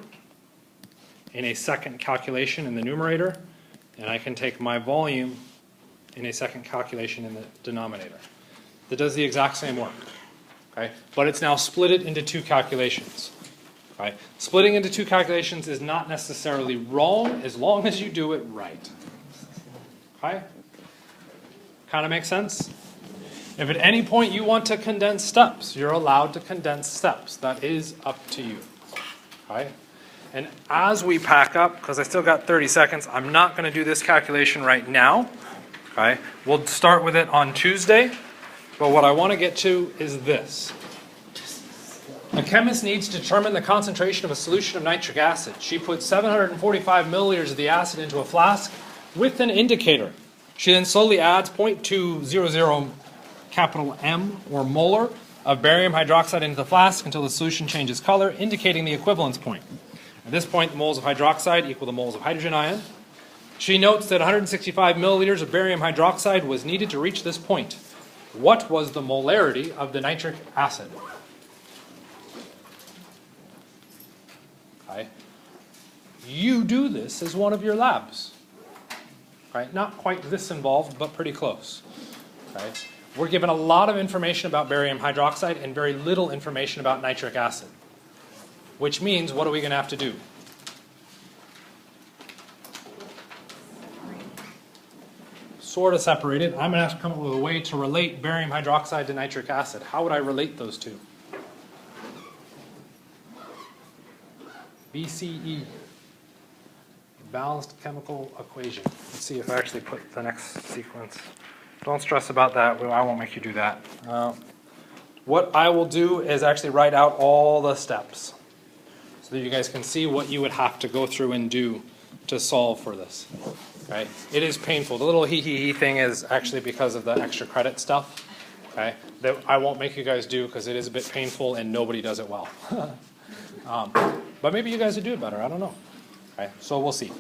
in a second calculation in the numerator, and I can take my volume in a second calculation in the denominator. That does the exact same work. Okay? But it's now split it into two calculations. Okay? Splitting into two calculations is not necessarily wrong as long as you do it right. Okay? Kind of makes sense? If at any point you want to condense steps, you're allowed to condense steps. That is up to you. Okay? And as we pack up, because I still got 30 seconds, I'm not going to do this calculation right now. Okay? We'll start with it on Tuesday. But what I want to get to is this. A chemist needs to determine the concentration of a solution of nitric acid. She puts 745 milliliters of the acid into a flask with an indicator. She then slowly adds 0.200 capital M or molar of barium hydroxide into the flask until the solution changes color, indicating the equivalence point. At this point, the moles of hydroxide equal the moles of hydrogen ion. She notes that 165 milliliters of barium hydroxide was needed to reach this point. What was the molarity of the nitric acid? Okay. You do this as one of your labs. Right? Not quite this involved, but pretty close. Okay. We're given a lot of information about barium hydroxide and very little information about nitric acid. Which means, what are we going to have to do? Sort of separated. I'm going to have to come up with a way to relate barium hydroxide to nitric acid. How would I relate those two? BCE. Balanced chemical equation. Let's see if I actually put the next sequence. Don't stress about that. I won't make you do that. What I will do is actually write out all the steps so that you guys can see what you would have to go through and do to solve for this. Okay? It is painful. The little hee thing is actually because of the extra credit stuff. Okay? That I won't make you guys do because it is a bit painful and nobody does it well. But maybe you guys would do it better. I don't know. Okay? So we'll see.